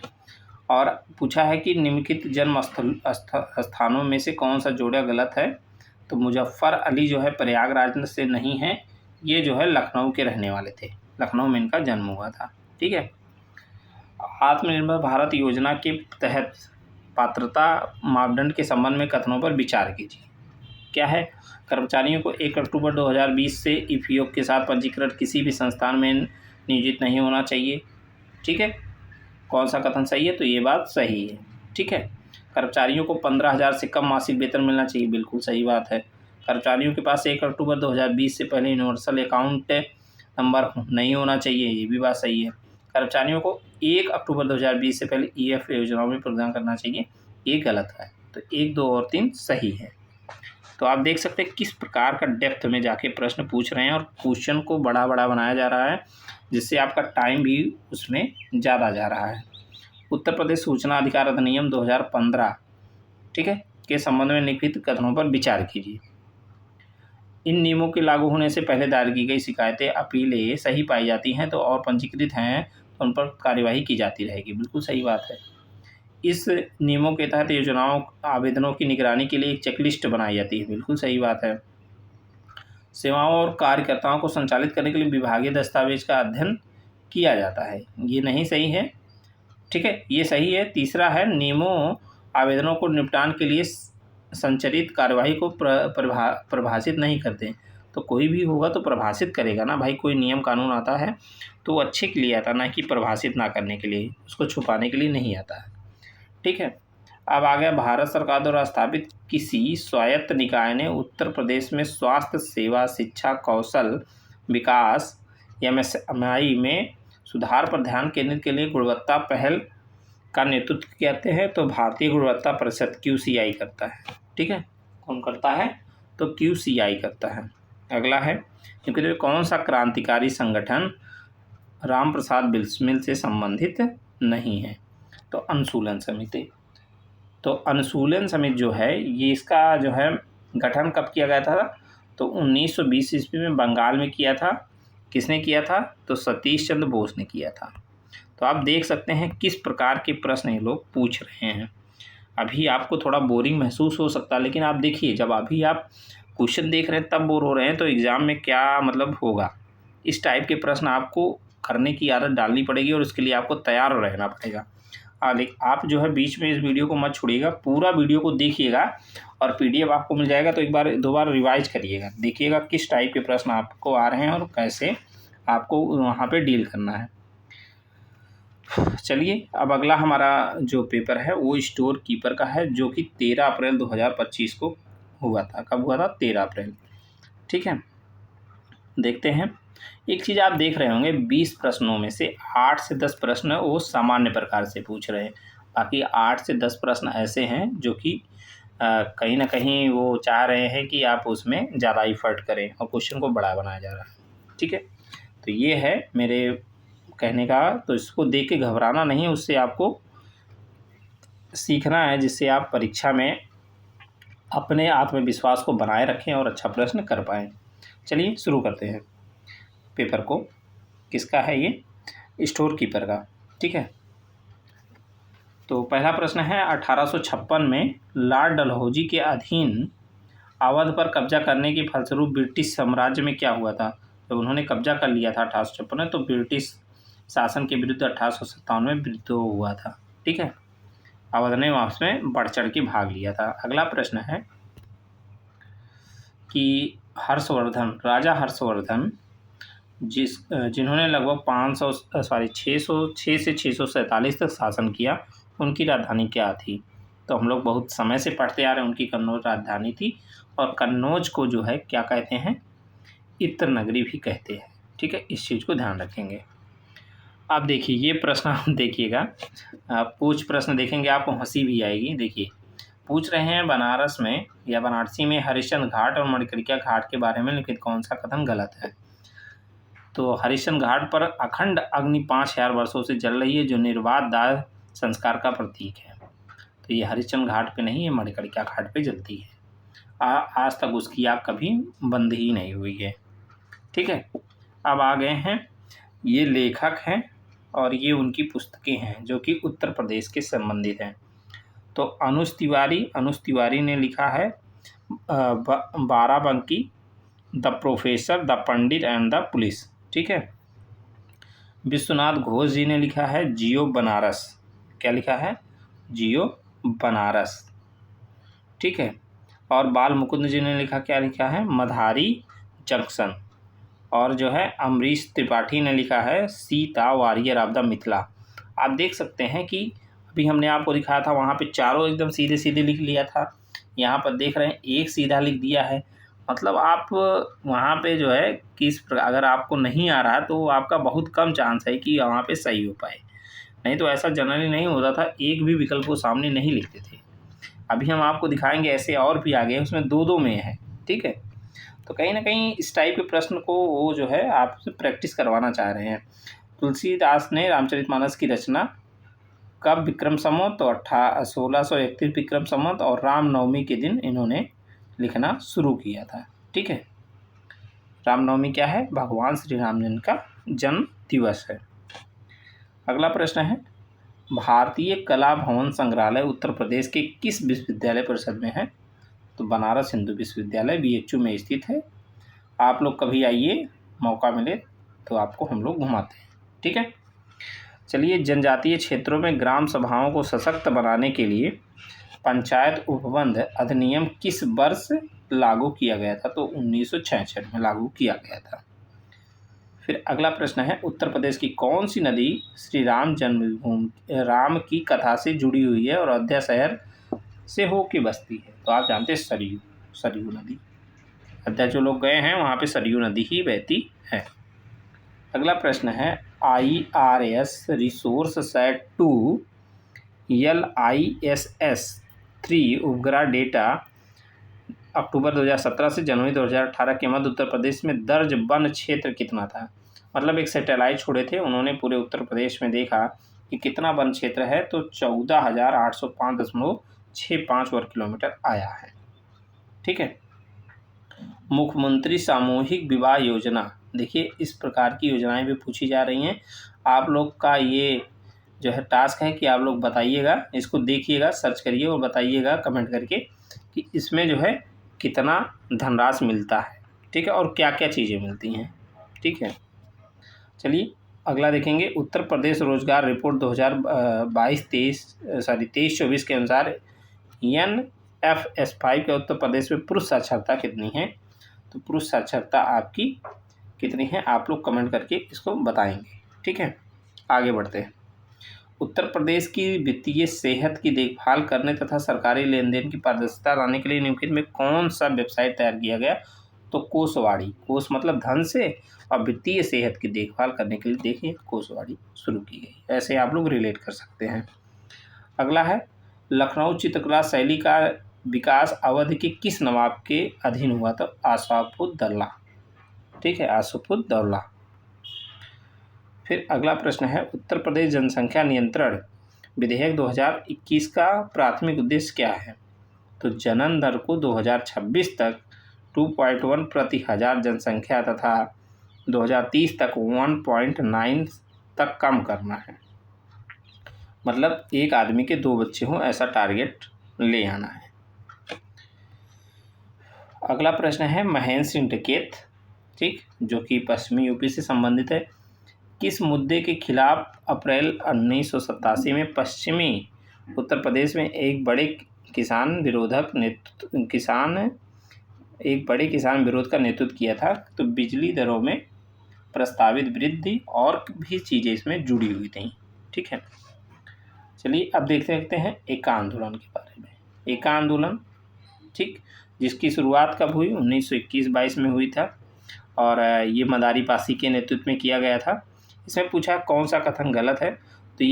और पूछा है कि निम्नलिखित जन्म स्थानों में से कौन सा जोड़ा गलत है, तो मुजफ्फर अली जो है प्रयागराज से नहीं है, ये जो है लखनऊ के रहने वाले थे, लखनऊ में इनका जन्म हुआ था, ठीक है। आत्मनिर्भर भारत योजना के तहत पात्रता मापदंड के संबंध में कथनों पर विचार कीजिए। क्या है, कर्मचारियों को 1 अक्टूबर 2020 से ईपीएफ के साथ पंजीकृत किसी भी संस्थान में नियोजित नहीं होना चाहिए, ठीक है। कौन सा कथन सही है, तो ये बात सही है, ठीक है। कर्मचारियों को 15,000 से कम मासिक वेतन मिलना चाहिए, बिल्कुल सही बात है। कर्मचारियों के पास 1 अक्टूबर 2020 से पहले यूनिवर्सल अकाउंट नंबर नहीं होना चाहिए, ये भी बात सही है। कर्मचारियों को 1 अक्टूबर 2020 से पहले ईएफ योजनाओं में प्रदान करना चाहिए, ये गलत है। तो 1, 2 और 3 सही है। तो आप देख सकते हैं किस प्रकार का डेप्थ में जाके प्रश्न पूछ रहे हैं और क्वेश्चन को बड़ा बड़ा बनाया जा रहा है, जिससे आपका टाइम भी उसमें ज़्यादा जा रहा है। उत्तर प्रदेश सूचना अधिकार अधिनियम 2015, ठीक है, के संबंध में निम्नलिखित कथनों पर विचार कीजिए। इन नियमों के लागू होने से पहले दायर की गई शिकायतें अपीलें सही पाई जाती हैं तो और पंजीकृत हैं तो उन पर कार्यवाही की जाती रहेगी, बिल्कुल सही बात है। इस नियमों के तहत योजनाओं आवेदनों की निगरानी के लिए एक चेकलिस्ट बनाई जाती है, बिल्कुल सही बात है। सेवाओं और कार्यकर्ताओं को संचालित करने के लिए विभागीय दस्तावेज का अध्ययन किया जाता है, ये नहीं सही है, ठीक है, ये सही है। तीसरा है, नियमों आवेदनों को निपटान के लिए संचरित कार्यवाही को परिभाषित नहीं करते। तो कोई भी होगा तो परिभाषित करेगा ना भाई, कोई नियम कानून आता है तो वो अच्छे के लिए आता है, ना कि परिभाषित ना करने के लिए, उसको छुपाने के लिए नहीं आता है, ठीक है। अब आ गया, भारत सरकार द्वारा स्थापित किसी स्वायत्त निकाय ने उत्तर प्रदेश में स्वास्थ्य सेवा शिक्षा कौशल विकास एमएसएमई में सुधार पर ध्यान केंद्रित के लिए गुणवत्ता पहल का नेतृत्व कहते हैं, तो भारतीय गुणवत्ता परिषद QCI करता है, ठीक है। कौन करता है, तो QCI करता है। अगला है, क्योंकि कौन सा क्रांतिकारी संगठन राम प्रसाद बिस्मिल से संबंधित नहीं है, तो अनुशीलन समिति। तो अनुशीलन समिति जो है ये इसका जो है गठन कब किया गया था, तो 1920 ईस्वी में बंगाल में किया था। किसने किया था, तो सतीश चंद्र बोस ने किया था। तो आप देख सकते हैं किस प्रकार के प्रश्न ये लोग पूछ रहे हैं। अभी आपको थोड़ा बोरिंग महसूस हो सकता है, लेकिन आप देखिए जब अभी आप क्वेश्चन देख रहे हैं तब बोर हो रहे हैं तो एग्ज़ाम में क्या मतलब होगा। इस टाइप के प्रश्न आपको करने की आदत डालनी पड़ेगी और उसके लिए आपको तैयार रहना पड़ेगा। आप जो है बीच में इस वीडियो को मत छोड़िएगा, पूरा वीडियो को देखिएगा और PDF आपको मिल जाएगा तो एक बार 2 बार रिवाइज करिएगा, देखिएगा किस टाइप के प्रश्न आपको आ रहे हैं और कैसे आपको वहाँ पे डील करना है। चलिए, अब अगला हमारा जो पेपर है वो स्टोर कीपर का है, जो कि 13 अप्रैल 2025 को हुआ था। कब हुआ था, 13 अप्रैल, ठीक है। देखते हैं, एक चीज़ आप देख रहे होंगे 20 प्रश्नों में से 8 से 10 प्रश्न वो सामान्य प्रकार से पूछ रहे हैं, बाकी 8 से 10 प्रश्न ऐसे हैं जो कि कहीं ना कहीं वो चाह रहे हैं कि आप उसमें ज़्यादा इफर्ट करें और क्वेश्चन को बड़ा बनाया जा रहा है, ठीक है। तो ये है मेरे कहने का, तो इसको देख के घबराना नहीं, उससे आपको सीखना है जिससे आप परीक्षा में अपने आत्मविश्वास को बनाए रखें और अच्छा प्रश्न कर पाएँ। चलिए शुरू करते हैं पेपर को। किसका है ये, स्टोर कीपर का, ठीक है। तो पहला प्रश्न है, 1856 में लॉर्ड डलहौजी के अधीन अवध पर कब्जा करने के फलस्वरूप ब्रिटिश साम्राज्य में क्या हुआ था। जब उन्होंने कब्जा कर लिया था 1856 में, तो ब्रिटिश शासन के विरुद्ध 1857 में विद्रोह हुआ था, ठीक है। अवध ने उसमें बढ़ चढ़ के भाग लिया था। अगला प्रश्न है कि हर्षवर्धन, राजा हर्षवर्धन जिन्होंने लगभग 606 से 647 तक शासन किया, उनकी राजधानी क्या थी? तो हम लोग बहुत समय से पढ़ते आ रहे हैं, उनकी कन्नौज राजधानी थी। और कन्नौज को जो है क्या कहते हैं? इत्र नगरी भी कहते हैं। ठीक है, इस चीज़ को ध्यान रखेंगे। अब देखिए ये प्रश्न आप देखिएगा, पूछ प्रश्न देखेंगे आपको हंसी भी आएगी। देखिए पूछ रहे हैं बनारस में या बनारसी में हरिश्चंद्र घाट और मणिकर्णिका घाट के बारे में लिखित कौन सा कथन गलत है? तो हरिश्चंद्र घाट पर अखंड अग्नि 5000 वर्षों से जल रही है, जो निर्बाध दाह संस्कार का प्रतीक है। तो ये हरिश्चंद्र घाट पे नहीं, ये मणिकर्णिका घाट पे जलती है। आज तक उसकी आग कभी बंद ही नहीं हुई है। ठीक है, अब आ गए हैं, ये लेखक हैं और ये उनकी पुस्तकें हैं जो कि उत्तर प्रदेश के संबंधित हैं। तो अनुज तिवारी ने लिखा है Barabanki, the professor, the Pandit and the police. ठीक है, विश्वनाथ घोष जी ने लिखा है जियो बनारस। क्या लिखा है? जियो बनारस। ठीक है, और बाल मुकुंद जी ने लिखा, क्या लिखा है? मधारी जंक्शन। और जो है अमरीश त्रिपाठी ने लिखा है Sita warrior of the Mithila. आप देख सकते हैं कि अभी हमने आपको दिखाया था वहाँ पे चारों एकदम सीधे सीधे लिख लिया था, यहाँ पर देख रहे हैं एक सीधा लिख दिया है। मतलब आप वहाँ पे जो है अगर आपको नहीं आ रहा तो आपका बहुत कम चांस है कि वहाँ पे सही हो पाए, नहीं तो ऐसा जनरली नहीं होता था, एक भी विकल्प को सामने नहीं लिखते थे। अभी हम आपको दिखाएंगे ऐसे और भी आगे उसमें दो में है। ठीक है, तो कहीं ना कहीं इस टाइप के प्रश्न को वो जो है आपसे प्रैक्टिस करवाना चाह रहे हैं। तुलसीदास ने रामचरितमानस की रचना कब? विक्रम संवत तो 1631 विक्रम संवत और रामनवमी के दिन इन्होंने लिखना शुरू किया था। ठीक है, रामनवमी क्या है? भगवान श्री रामचंद्र का जन्म दिवस है। अगला प्रश्न है, भारतीय कला भवन संग्रहालय उत्तर प्रदेश के किस विश्वविद्यालय परिषद में है? तो बनारस हिंदू विश्वविद्यालय BHU में स्थित है। आप लोग कभी आइए, मौका मिले तो आपको हम लोग घुमाते हैं। ठीक है, चलिए, जनजातीय क्षेत्रों में ग्राम सभाओं को सशक्त बनाने के लिए पंचायत उपबंध अधिनियम किस वर्ष लागू किया गया था? तो 1966 में लागू किया गया था। फिर अगला प्रश्न है, उत्तर प्रदेश की कौन सी नदी श्री राम जन्मभूमि राम की कथा से जुड़ी हुई है और अयोध्या शहर से होके बसती है? तो आप जानते हैं सरयू नदी। अयोध्या जो लोग गए हैं वहाँ पे सरयू नदी ही बहती है। अगला प्रश्न है, IRS रिसोर्स सेट 2 LISS-3 उपग्रह डेटा अक्टूबर 2017 से जनवरी 2018 के मध्य उत्तर प्रदेश में दर्ज वन क्षेत्र कितना था? मतलब एक सैटेलाइट छोड़े थे, उन्होंने पूरे उत्तर प्रदेश में देखा कि कितना वन क्षेत्र है, तो 14,805.65 वर्ग किलोमीटर आया है। ठीक है, मुख्यमंत्री सामूहिक विवाह योजना, देखिए इस प्रकार की योजनाएं भी पूछी जा रही हैं। आप लोग का ये जो है टास्क है कि आप लोग बताइएगा, इसको देखिएगा, सर्च करिए और बताइएगा कमेंट करके कि इसमें जो है कितना धनराशि मिलता है। ठीक है, और क्या क्या चीज़ें मिलती हैं। ठीक है, चलिए अगला देखेंगे, उत्तर प्रदेश रोजगार रिपोर्ट 2023-24 के अनुसार NFS5 के उत्तर प्रदेश में पुरुष साक्षरता कितनी है? तो पुरुष साक्षरता आपकी कितनी है, आप लोग कमेंट करके इसको बताएंगे। ठीक है, आगे बढ़ते हैं। उत्तर प्रदेश की वित्तीय सेहत की देखभाल करने तथा सरकारी लेन देन की पारदर्शिता लाने के लिए निम्नलिखित में कौन सा वेबसाइट तैयार किया गया? तो कोषवाड़ी, कोष मतलब धन से, और वित्तीय सेहत की देखभाल करने के लिए देखिए कोषवाड़ी शुरू की गई। ऐसे आप लोग रिलेट कर सकते हैं। अगला है, लखनऊ चित्रकला शैली का विकास अवध के किस नवाब के अधीन हुआ? तो आशाफुद्दौला। ठीक है, आशाफुद्दौला। फिर अगला प्रश्न है, उत्तर प्रदेश जनसंख्या नियंत्रण विधेयक 2021 का प्राथमिक उद्देश्य क्या है? तो जनन दर को 2026 तक 2.1 प्रति हजार जनसंख्या तथा 2030 तक 1.9 तक कम करना है। मतलब एक आदमी के 2 बच्चे हों, ऐसा टारगेट ले आना है। अगला प्रश्न है, महेंद्र सिंह डकैत, ठीक, जो कि पश्चिमी यूपी से संबंधित है, किस मुद्दे के खिलाफ अप्रैल 1987 में पश्चिमी उत्तर प्रदेश में एक बड़े किसान एक बड़े किसान विरोध का नेतृत्व किया था। तो बिजली दरों में प्रस्तावित वृद्धि और भी चीज़ें इसमें जुड़ी हुई थी। ठीक है, चलिए अब देखते हैं एका आंदोलन के बारे में। एका आंदोलन, ठीक, जिसकी शुरुआत कब हुई? 1921-22 में हुई था और ये मदारी पासी के नेतृत्व में किया गया था। इसमें पूछा कौन सा कथन गलत है, तो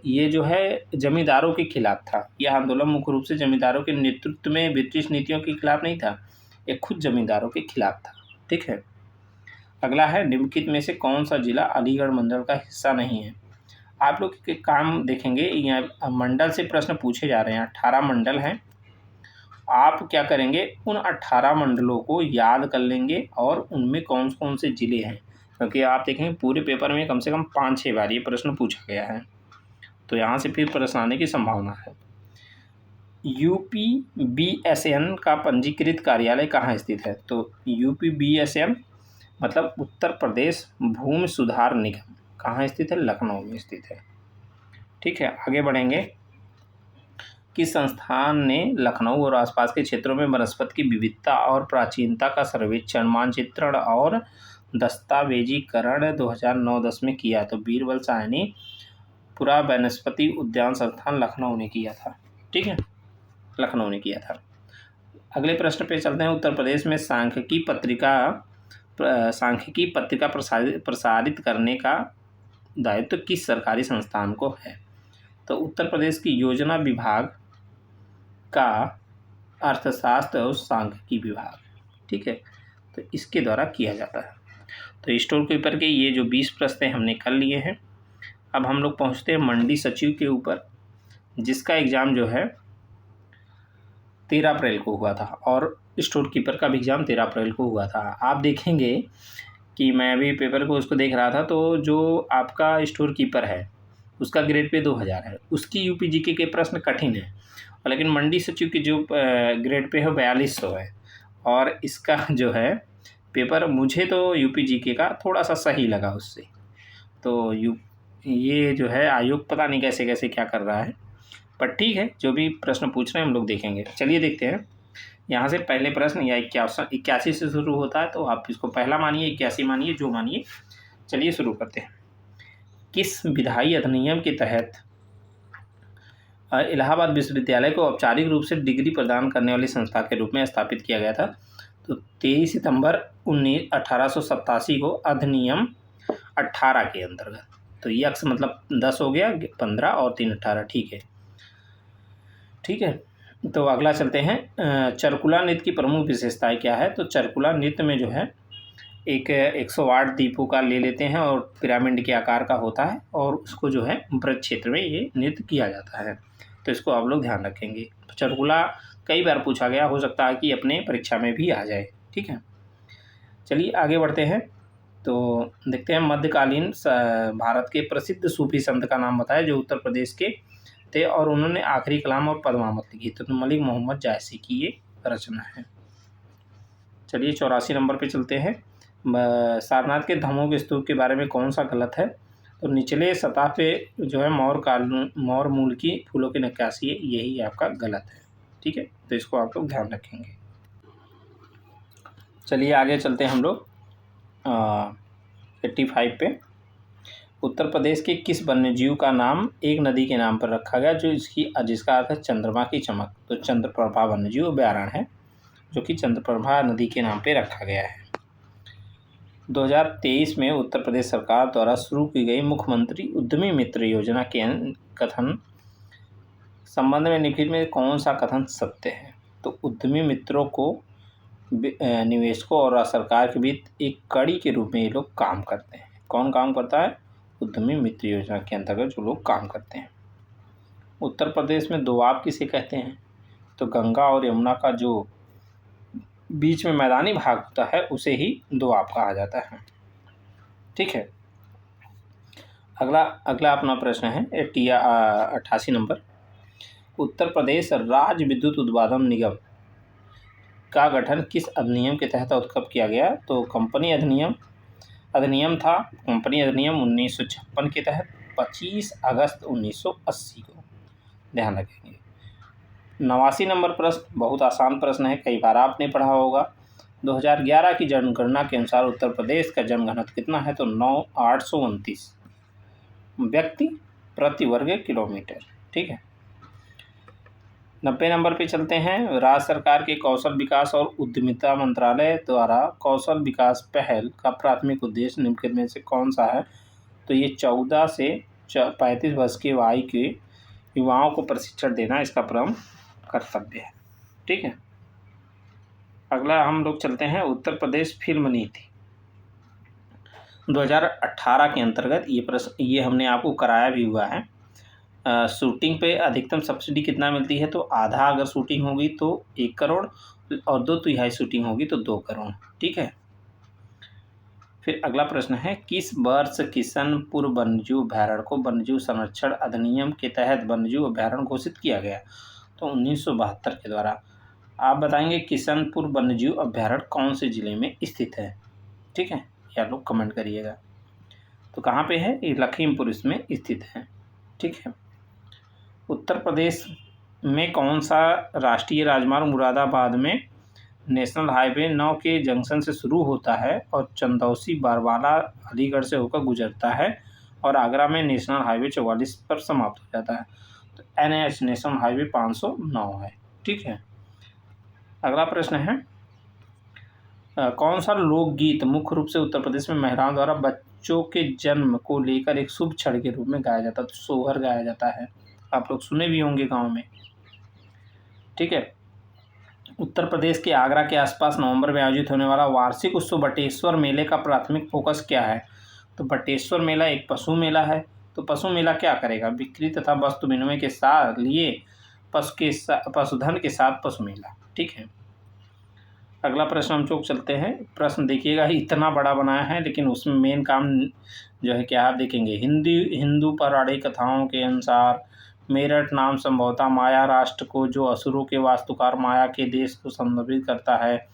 ये जो है जमींदारों के खिलाफ था। यह आंदोलन मुख्य रूप से जमींदारों के नेतृत्व में ब्रिटिश नीतियों के खिलाफ नहीं था, ये खुद जमींदारों के खिलाफ था। ठीक है, अगला है निम्नलिखित में से कौन सा जिला अलीगढ़ मंडल का हिस्सा नहीं है? आप लोग के काम देखेंगे, यहाँ मंडल से प्रश्न पूछे जा रहे हैं। 18 मंडल हैं। आप क्या करेंगे, उन 18 मंडलों को याद कर लेंगे और उनमें कौन कौन से ज़िले हैं, क्योंकि आप देखेंगे पूरे पेपर में कम से कम 5-6 बार ये प्रश्न पूछा गया है, तो यहाँ से फिर प्रश्न आने की संभावना है। UPBSN का पंजीकृत कार्यालय कहाँ स्थित है? तो UPBSN मतलब उत्तर प्रदेश भूमि सुधार निगम कहाँ स्थित है? लखनऊ में स्थित है। ठीक है, आगे बढ़ेंगे। किस संस्थान ने लखनऊ और आसपास के क्षेत्रों में वनस्पति की विविधता और प्राचीनता का सर्वेक्षण, मानचित्रण और दस्तावेजीकरण 2009-10 में किया? तो बीरबल साहनी पुरा वनस्पति उद्यान संस्थान लखनऊ ने किया था। ठीक है, लखनऊ ने किया था। अगले प्रश्न पे चलते हैं। उत्तर प्रदेश में सांख्यिकी पत्रिका प्रसारित करने का दायित्व किस सरकारी संस्थान को है? तो उत्तर प्रदेश की योजना विभाग का अर्थशास्त्र और सांख्यिकी विभाग। ठीक है, तो इसके द्वारा किया जाता है। तो स्टोर कीपर के ये जो 20 प्रश्न हमने कर लिए हैं। अब हम लोग पहुंचते हैं मंडी सचिव के ऊपर, जिसका एग्ज़ाम जो है 13 अप्रैल को हुआ था और स्टोर कीपर का भी एग्ज़ाम 13 अप्रैल को हुआ था। आप देखेंगे कि मैं अभी पेपर को उसको देख रहा था, तो जो आपका स्टोर कीपर है उसका ग्रेड पे 2000 है, उसकी UPGK के प्रश्न कठिन है, लेकिन मंडी सचिव की जो ग्रेड पे है 4200 है और इसका जो है पेपर मुझे तो UPGK का थोड़ा सा सही लगा उससे। तो ये जो है आयोग पता नहीं कैसे कैसे क्या कर रहा है, पर ठीक है, जो भी प्रश्न पूछ रहे हैं हम लोग देखेंगे। चलिए देखते हैं। यहाँ से पहले प्रश्न या 81 से शुरू होता है, तो आप इसको पहला मानिए, 81 मानिए, जो मानिए। चलिए शुरू करते हैं। किस विधायी अधिनियम के तहत इलाहाबाद विश्वविद्यालय को औपचारिक रूप से डिग्री प्रदान करने वाली संस्था के रूप में स्थापित किया गया था? तो 23 सितंबर 1887 को अधिनियम 18 के अंतर्गत। तो यक्स मतलब 10 हो गया, 15 और 3 18। ठीक है, ठीक है। तो अगला चलते हैं। चरकुला नृत्य की प्रमुख विशेषताएं क्या है? तो चरकुला नृत्य में जो है एक 108 दीपों का ले लेते हैं और पिरामिड के आकार का होता है और उसको जो है ब्रज क्षेत्र में ये नृत्य किया जाता है, तो इसको आप लोग ध्यान रखेंगे। चरकुला कई बार पूछा गया, हो सकता है कि अपने परीक्षा में भी आ जाए। ठीक है, चलिए आगे बढ़ते हैं। तो देखते हैं मध्यकालीन भारत के प्रसिद्ध सूफी संत का नाम बताया जो उत्तर प्रदेश के थे और उन्होंने आखिरी कलाम और पद्मावत लिखी। तो मलिक मोहम्मद जायसी की ये रचना है। चलिए 84 नंबर पे चलते हैं। सारनाथ के धमों के स्तूप के बारे में कौन सा गलत है? तो निचले सतह पे जो है मौर मूल की फूलों की नक्काशी है, यही आपका गलत है। ठीक है, तो इसको आप लोग ध्यान रखेंगे। चलिए आगे चलते हैं हम लोग 85 पे। उत्तर प्रदेश के किस वन्यजीव का नाम एक नदी के नाम पर रखा गया जिसका अर्थ है चंद्रमा की चमक? तो चंद्रप्रभा वन्यजीव अभयारण्य है जो कि चंद्रप्रभा नदी के नाम पे रखा गया है। 2023 में उत्तर प्रदेश सरकार द्वारा शुरू की गई मुख्यमंत्री उद्यमी मित्र योजना के कथन संबंध में निम्नलिखित में कौन सा कथन सत्य है? तो उद्यमी मित्रों को निवेशकों और सरकार के बीच एक कड़ी के रूप में ये लोग काम करते हैं। कौन काम करता है? उद्यमी मित्र योजना के अंतर्गत जो लोग काम करते हैं। उत्तर प्रदेश में दोआब किसे कहते हैं? तो गंगा और यमुना का जो बीच में मैदानी भाग होता है उसे ही दोआब कहा जाता है। ठीक है, अगला अपना प्रश्न है 88 नंबर। उत्तर प्रदेश राज्य विद्युत उत्पादन निगम का गठन किस अधिनियम के तहत और कब किया गया? तो कंपनी अधिनियम था। कंपनी अधिनियम 1956 के तहत 25 अगस्त 1980 को। ध्यान रखेंगे। 89 नंबर प्रश्न बहुत आसान प्रश्न है, कई बार आपने पढ़ा होगा। 2011 की जनगणना के अनुसार उत्तर प्रदेश का जनघनत्व कितना है? तो 829 व्यक्ति प्रति वर्ग किलोमीटर। ठीक है। 90 नंबर पे चलते हैं। राज्य सरकार के कौशल विकास और उद्यमिता मंत्रालय द्वारा कौशल विकास पहल का प्राथमिक उद्देश्य निम्नलिखित में से कौन सा है? तो ये 14 से 35 वर्ष की आयु के युवाओं को प्रशिक्षण देना इसका प्रमुख कर्तव्य है। ठीक है। अगला हम लोग चलते हैं उत्तर प्रदेश फिल्म नीति 2018 के अंतर्गत ये हमने आपको कराया भी हुआ है। शूटिंग पे अधिकतम सब्सिडी कितना मिलती है? तो आधा अगर शूटिंग होगी तो 1 करोड़ और 2/3 शूटिंग होगी तो 2 करोड़। ठीक है। फिर अगला प्रश्न है, किस वर्ष किशनपुर वन्यजीव अभयारण्य को वन्यजीव संरक्षण अधिनियम के तहत वन्यजीव अभयारण्य घोषित किया गया? तो 1972 के द्वारा। आप बताएंगे किशनपुर वन्यजीव अभयारण्य कौन से जिले में स्थित है? ठीक है, या लोग कमेंट करिएगा। तो कहाँ पे है? ये लखीमपुर इसमें स्थित है। ठीक है। उत्तर प्रदेश में कौन सा राष्ट्रीय राजमार्ग मुरादाबाद में नेशनल हाईवे 9 के जंक्शन से शुरू होता है और चंदौसी बारवाला अलीगढ़ से होकर गुजरता है और आगरा में नेशनल हाईवे 44 पर समाप्त हो जाता है? तो NH नेशनल हाईवे 509 है। ठीक है। अगला प्रश्न है, कौन सा लोकगीत मुख्य रूप से उत्तर प्रदेश में महिलाओं द्वारा बच्चों के जन्म को लेकर एक शुभ क्षण के रूप में गाया जाता है? तो सोहर गाया जाता है। आप लोग सुने भी होंगे गांव में। ठीक है। उत्तर प्रदेश के आगरा के आसपास नवंबर में आयोजित होने वाला वार्षिक उत्सव बटेश्वर मेले का प्राथमिक फोकस क्या है? तो बटेश्वर मेला एक पशु मेला है। तो पशु मेला क्या करेगा? बिक्री तथा वस्तु विनिमय के साथ लिए पशुधन के साथ पशु मेला। ठीक है। अगला प्रश्न हम लोग चलते हैं। प्रश्न देखिएगा, इतना बड़ा बनाया है लेकिन उसमें मेन काम जो है क्या आप देखेंगे। हिंदू पौराणिक कथाओं के अनुसार मेरठ नाम संभवतः माया राष्ट्र को, जो असुरों के वास्तुकार माया के देश को संदर्भित करता है।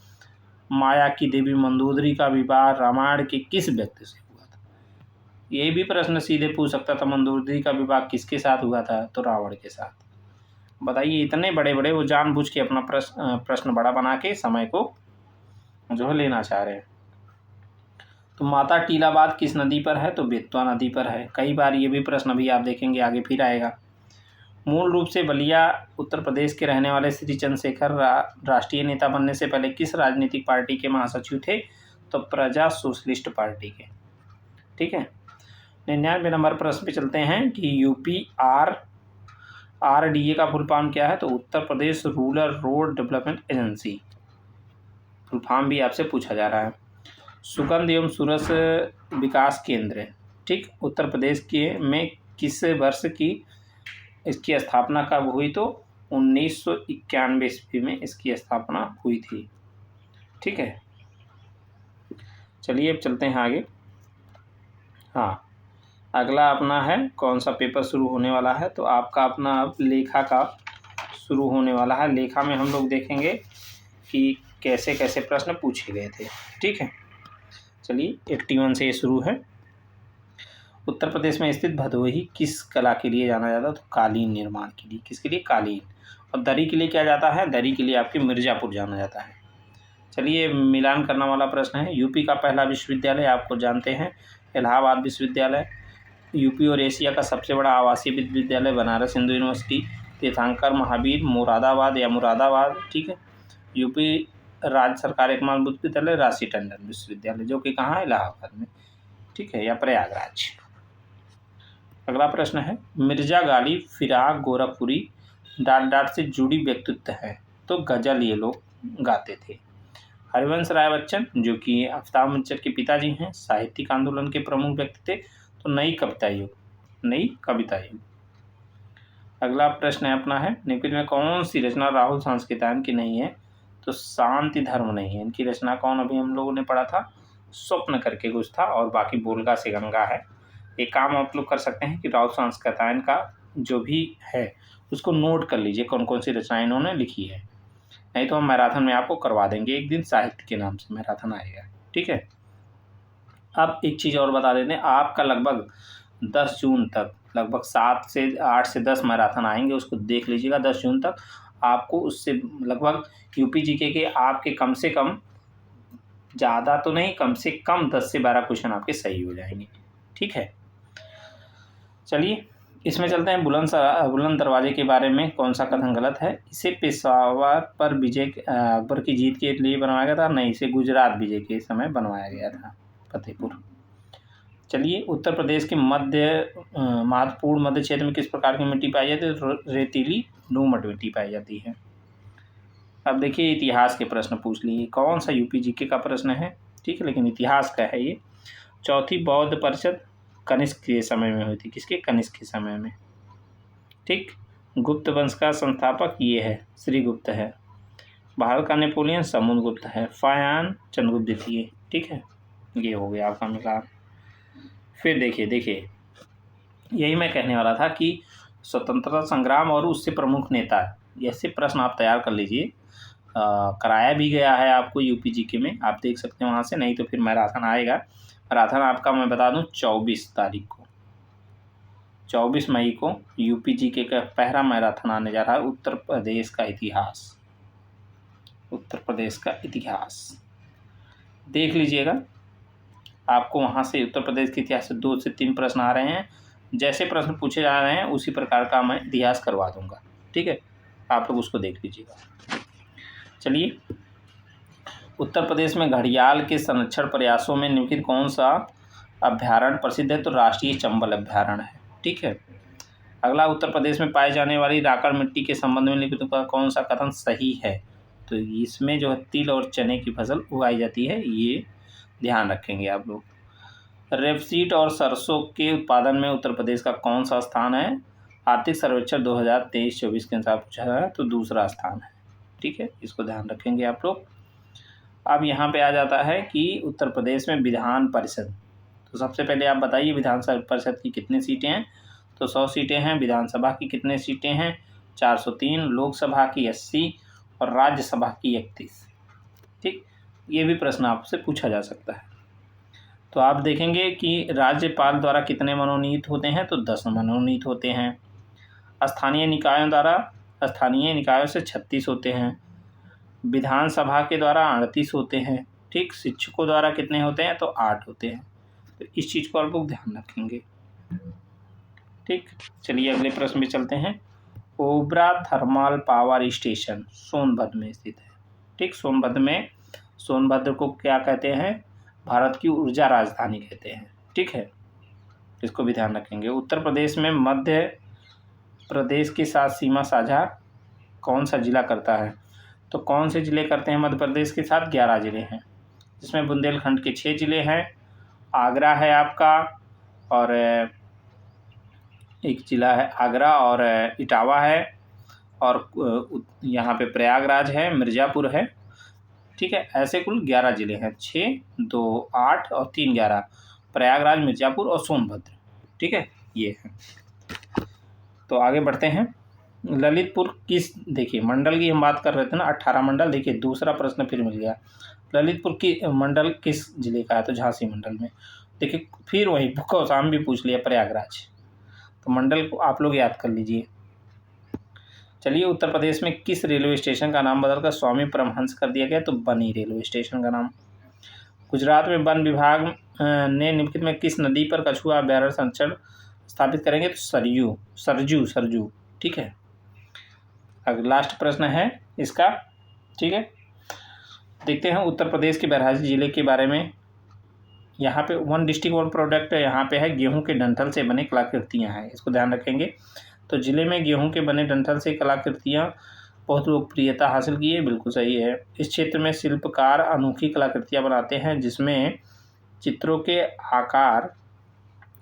माया की देवी मंदोदरी का विवाह रामायण के किस व्यक्ति से हुआ था? ये भी प्रश्न सीधे पूछ सकता था, मंदोदरी का विवाह किसके साथ हुआ था? तो रावण के साथ। बताइए, इतने बड़े बड़े वो जानबूझ के अपना प्रश्न बड़ा बना के समय को जो है लेना चाह रहे हैं। तो माता टीलाबाद किस नदी पर है? तो बेतवा नदी पर है। कई बार ये भी प्रश्न अभी आप देखेंगे आगे फिर आएगा। मूल रूप से बलिया उत्तर प्रदेश के रहने वाले श्री चंद्रशेखर राष्ट्रीय नेता बनने से पहले किस राजनीतिक पार्टी के महासचिव थे? तो प्रजा सोशलिस्ट पार्टी के। ठीक है। 99 नंबर प्रश्न पे चलते हैं कि UPRDA का फुल फॉर्म क्या है? तो Uttar Pradesh rural road development agency. Full form भी आपसे पूछा जा रहा है। सुगंध एवं सुरस विकास केंद्र, ठीक, उत्तर प्रदेश के में किस वर्ष की इसकी स्थापना कब हुई? तो 1991 ईस्वी में इसकी स्थापना हुई थी। ठीक है। चलिए अब चलते हैं आगे। हाँ, अगला अपना है कौन सा पेपर शुरू होने वाला है? तो आपका अपना अब लेखा का शुरू होने वाला है। लेखा में हम लोग देखेंगे कि कैसे कैसे प्रश्न पूछे गए थे। ठीक है। चलिए 81 से ये शुरू है। उत्तर प्रदेश में स्थित भदोही किस कला के लिए जाना जाता है? तो कालीन निर्माण के लिए। किसके लिए? कालीन। और दरी के लिए क्या जाता है? दरी के लिए आपके मिर्ज़ापुर जाना जाता है। चलिए मिलान करने वाला प्रश्न है। यूपी का पहला विश्वविद्यालय आपको जानते हैं इलाहाबाद विश्वविद्यालय। यूपी और एशिया का सबसे बड़ा आवासीय विश्वविद्यालय बनारस हिंदू यूनिवर्सिटी। तीर्थंकर महावीर मुरादाबाद। ठीक है। यूपी राज्य सरकार एकमात्र विश्वविद्यालय रांची टंडन विश्वविद्यालय, जो कि कहाँ है? इलाहाबाद में। ठीक है, या प्रयागराज। अगला प्रश्न है, मिर्जा गालिब फिराक गोरखपुरी डाट से जुड़ी व्यक्तित्व है। तो गजल ये लोग गाते थे। हरिवंश राय बच्चन, जो कि अमिताभ बच्चन के पिताजी हैं, साहित्यिक आंदोलन के प्रमुख व्यक्ति थे। तो नई कविता युग। अगला प्रश्न है अपना है, निम्नलिखित में कौन सी रचना राहुल सांस्कृत्यायन की नहीं है? तो शांति धर्म नहीं है। इनकी रचना कौन अभी हम लोगों ने पढ़ा था? स्वप्न करके कुछ था, और बाकी बोलगा से गंगा है। एक काम आप लोग कर सकते हैं कि राहुल सांस्कृत्यायन का जो भी है उसको नोट कर लीजिए कौन कौन सी रचनाएं इन्होंने लिखी है। नहीं तो हम मैराथन में आपको करवा देंगे एक दिन, साहित्य के नाम से मैराथन आएगा। ठीक है। अब एक चीज़ और बता देते हैं, आपका लगभग 10 जून तक लगभग 8 से 10 मैराथन आएंगे, उसको देख लीजिएगा। 10 जून तक आपको उससे लगभग यूपी जीके के आपके कम से कम ज़्यादा तो नहीं, कम से कम 10 से 12 क्वेश्चन आपके सही हो जाएंगे। ठीक है, चलिए इसमें चलते हैं। बुलंद दरवाजे के बारे में कौन सा कथन गलत है? इसे पेशावर पर विजय अकबर की जीत के लिए बनवाया गया था? नहीं, इसे गुजरात विजय के समय बनवाया गया था, फतेहपुर। चलिए, उत्तर प्रदेश के महत्वपूर्ण मध्य क्षेत्र में किस प्रकार की मिट्टी पाई जाती है? तो रेतीली दोमट मिट्टी पाई जाती है। अब देखिए, इतिहास के प्रश्न पूछ लिए। कौन सा यूपी जीके का प्रश्न है? ठीक है, लेकिन इतिहास का है ये। चौथी बौद्ध परिषद कनिष्क के समय में हुई थी। किसके? कनिष्क के समय में। ठीक। गुप्त वंश का संस्थापक ये है, श्रीगुप्त है। भारत का नेपोलियन समुद्रगुप्त है। फायान चंद्रगुप्त द्वितीय। ठीक है, ये हो गया आपका मिलान। फिर देखिए यही मैं कहने वाला था कि स्वतंत्रता संग्राम और उससे प्रमुख नेता, ऐसे प्रश्न आप तैयार कर लीजिए। कराया भी गया है आपको यूपी जीके में, आप देख सकते हैं वहाँ से। नहीं तो फिर मैराथन आएगा। मैराथन आपका मैं बता दूं 24 तारीख को, 24 मई को यूपी जीके का पहला मैराथन आने जा रहा है। उत्तर प्रदेश का इतिहास, उत्तर प्रदेश का इतिहास देख लीजिएगा। आपको वहाँ से उत्तर प्रदेश के इतिहास से 2 से 3 प्रश्न आ रहे हैं। जैसे प्रश्न पूछे जा रहे हैं उसी प्रकार का मैं इतिहास करवा दूंगा। ठीक है, आप लोग उसको देख लीजिएगा। चलिए, उत्तर प्रदेश में घड़ियाल के संरक्षण प्रयासों में निम्नलिखित कौन सा अभ्यारण्य प्रसिद्ध है? तो राष्ट्रीय चंबल अभ्यारण्य है। ठीक है, अगला, उत्तर प्रदेश में पाई जाने वाली राकड़ मिट्टी के संबंध में निम्नलिखित का कौन सा कथन सही है? तो इसमें जो है तिल और चने की फसल उगाई जाती है, ये ध्यान रखेंगे आप लोग। रेपसीड और सरसों के उत्पादन में उत्तर प्रदेश का कौन सा स्थान है? आर्थिक सर्वेक्षण 2023-24 के अनुसार पूछा है तो दूसरा स्थान है। ठीक है, इसको ध्यान रखेंगे आप लोग। अब यहाँ पे आ जाता है कि उत्तर प्रदेश में विधान परिषद। तो सबसे पहले आप बताइए विधान परिषद की कितनी सीटें हैं? तो 100 सीटें हैं। विधानसभा की कितने सीटें हैं? 403। लोकसभा की 80 और राज्यसभा की 31। ठीक, ये भी प्रश्न आपसे पूछा जा सकता है। तो आप देखेंगे कि राज्यपाल द्वारा कितने मनोनीत होते हैं? तो 10 मनोनीत होते हैं। स्थानीय निकायों से 36 होते हैं। विधानसभा के द्वारा 38 होते हैं। ठीक, शिक्षकों द्वारा कितने होते हैं? तो 8 होते हैं। तो इस चीज़ को आप लोग ध्यान रखेंगे। ठीक, चलिए अगले प्रश्न में चलते हैं। Obra thermal power station Sonbhadra में स्थित है। ठीक, सोनभद्र को क्या कहते हैं? भारत की ऊर्जा राजधानी कहते हैं। ठीक है, इसको भी ध्यान रखेंगे। उत्तर प्रदेश में मध्य प्रदेश के साथ सीमा साझा कौन सा जिला करता है? तो कौन से जिले करते हैं मध्य प्रदेश के साथ? 11 जिले हैं, जिसमें बुंदेलखंड के 6 जिले हैं। आगरा है आपका, और एक जिला है आगरा, और इटावा है, और यहाँ पे प्रयागराज है, मिर्ज़ापुर है। ठीक है, ऐसे कुल 11 जिले हैं। 6, 2, 8 और 3, 11। प्रयागराज, मिर्ज़ापुर और सोनभद्र। ठीक है, ये है। तो आगे बढ़ते हैं। ललितपुर किस, देखिए मंडल की हम बात कर रहे थे ना, 18 मंडल। देखिए दूसरा प्रश्न फिर मिल गया। ललितपुर की मंडल किस जिले का है? तो झांसी मंडल में। देखिए फिर वही कौसाम भी पूछ लिया, प्रयागराज। तो मंडल को आप लोग याद कर लीजिए। चलिए, उत्तर प्रदेश में किस रेलवे स्टेशन का नाम बदलकर स्वामी परमहंस कर दिया गया? तो बनी रेलवे स्टेशन का नाम। गुजरात में वन विभाग ने निम्नलिखित में किस नदी पर कछुआ अभ्यारण्य संरक्षण स्थापित करेंगे? तो सरजू। ठीक है, अगर लास्ट प्रश्न है इसका। ठीक है, देखते हैं उत्तर प्रदेश के बहराइच जिले के बारे में। यहाँ पे 1 डिस्ट्रिक्ट 1 प्रोडक्ट यहाँ पे है, गेहूं के डंठल से बने कलाकृतियाँ हैं, इसको ध्यान रखेंगे। तो जिले में गेहूं के बने डंठल से कलाकृतियाँ बहुत लोकप्रियता हासिल की है, बिल्कुल सही है। इस क्षेत्र में शिल्पकार अनोखी कलाकृतियाँ बनाते हैं, जिसमें चित्रों के आकार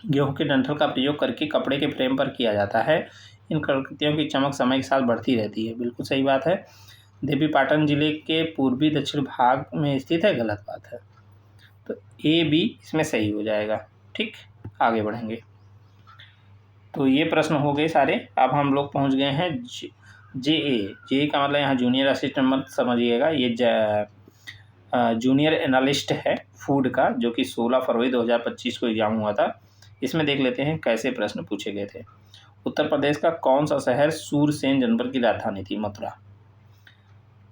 गेहूं के डंठल का प्रयोग करके कपड़े के फ्रेम पर किया जाता है। इन कलाकृतियों की चमक समय के साथ बढ़ती रहती है, बिल्कुल सही बात है। देवीपाटन जिले के पूर्वी दक्षिण भाग में स्थित है, गलत बात है। तो ए बी इसमें सही हो जाएगा। ठीक, आगे बढ़ेंगे। तो ये प्रश्न हो गए सारे। अब हम लोग पहुंच गए हैं जे का मतलब यहाँ जूनियर असिस्टेंट मत समझिएगा, ये जूनियर एनालिस्ट है फूड का, जो कि 16 फरवरी 2025 को एग्जाम हुआ था। इसमें देख लेते हैं कैसे प्रश्न पूछे गए थे। उत्तर प्रदेश का कौन सा शहर सूरसेन जनपद की राजधानी थी? मथुरा।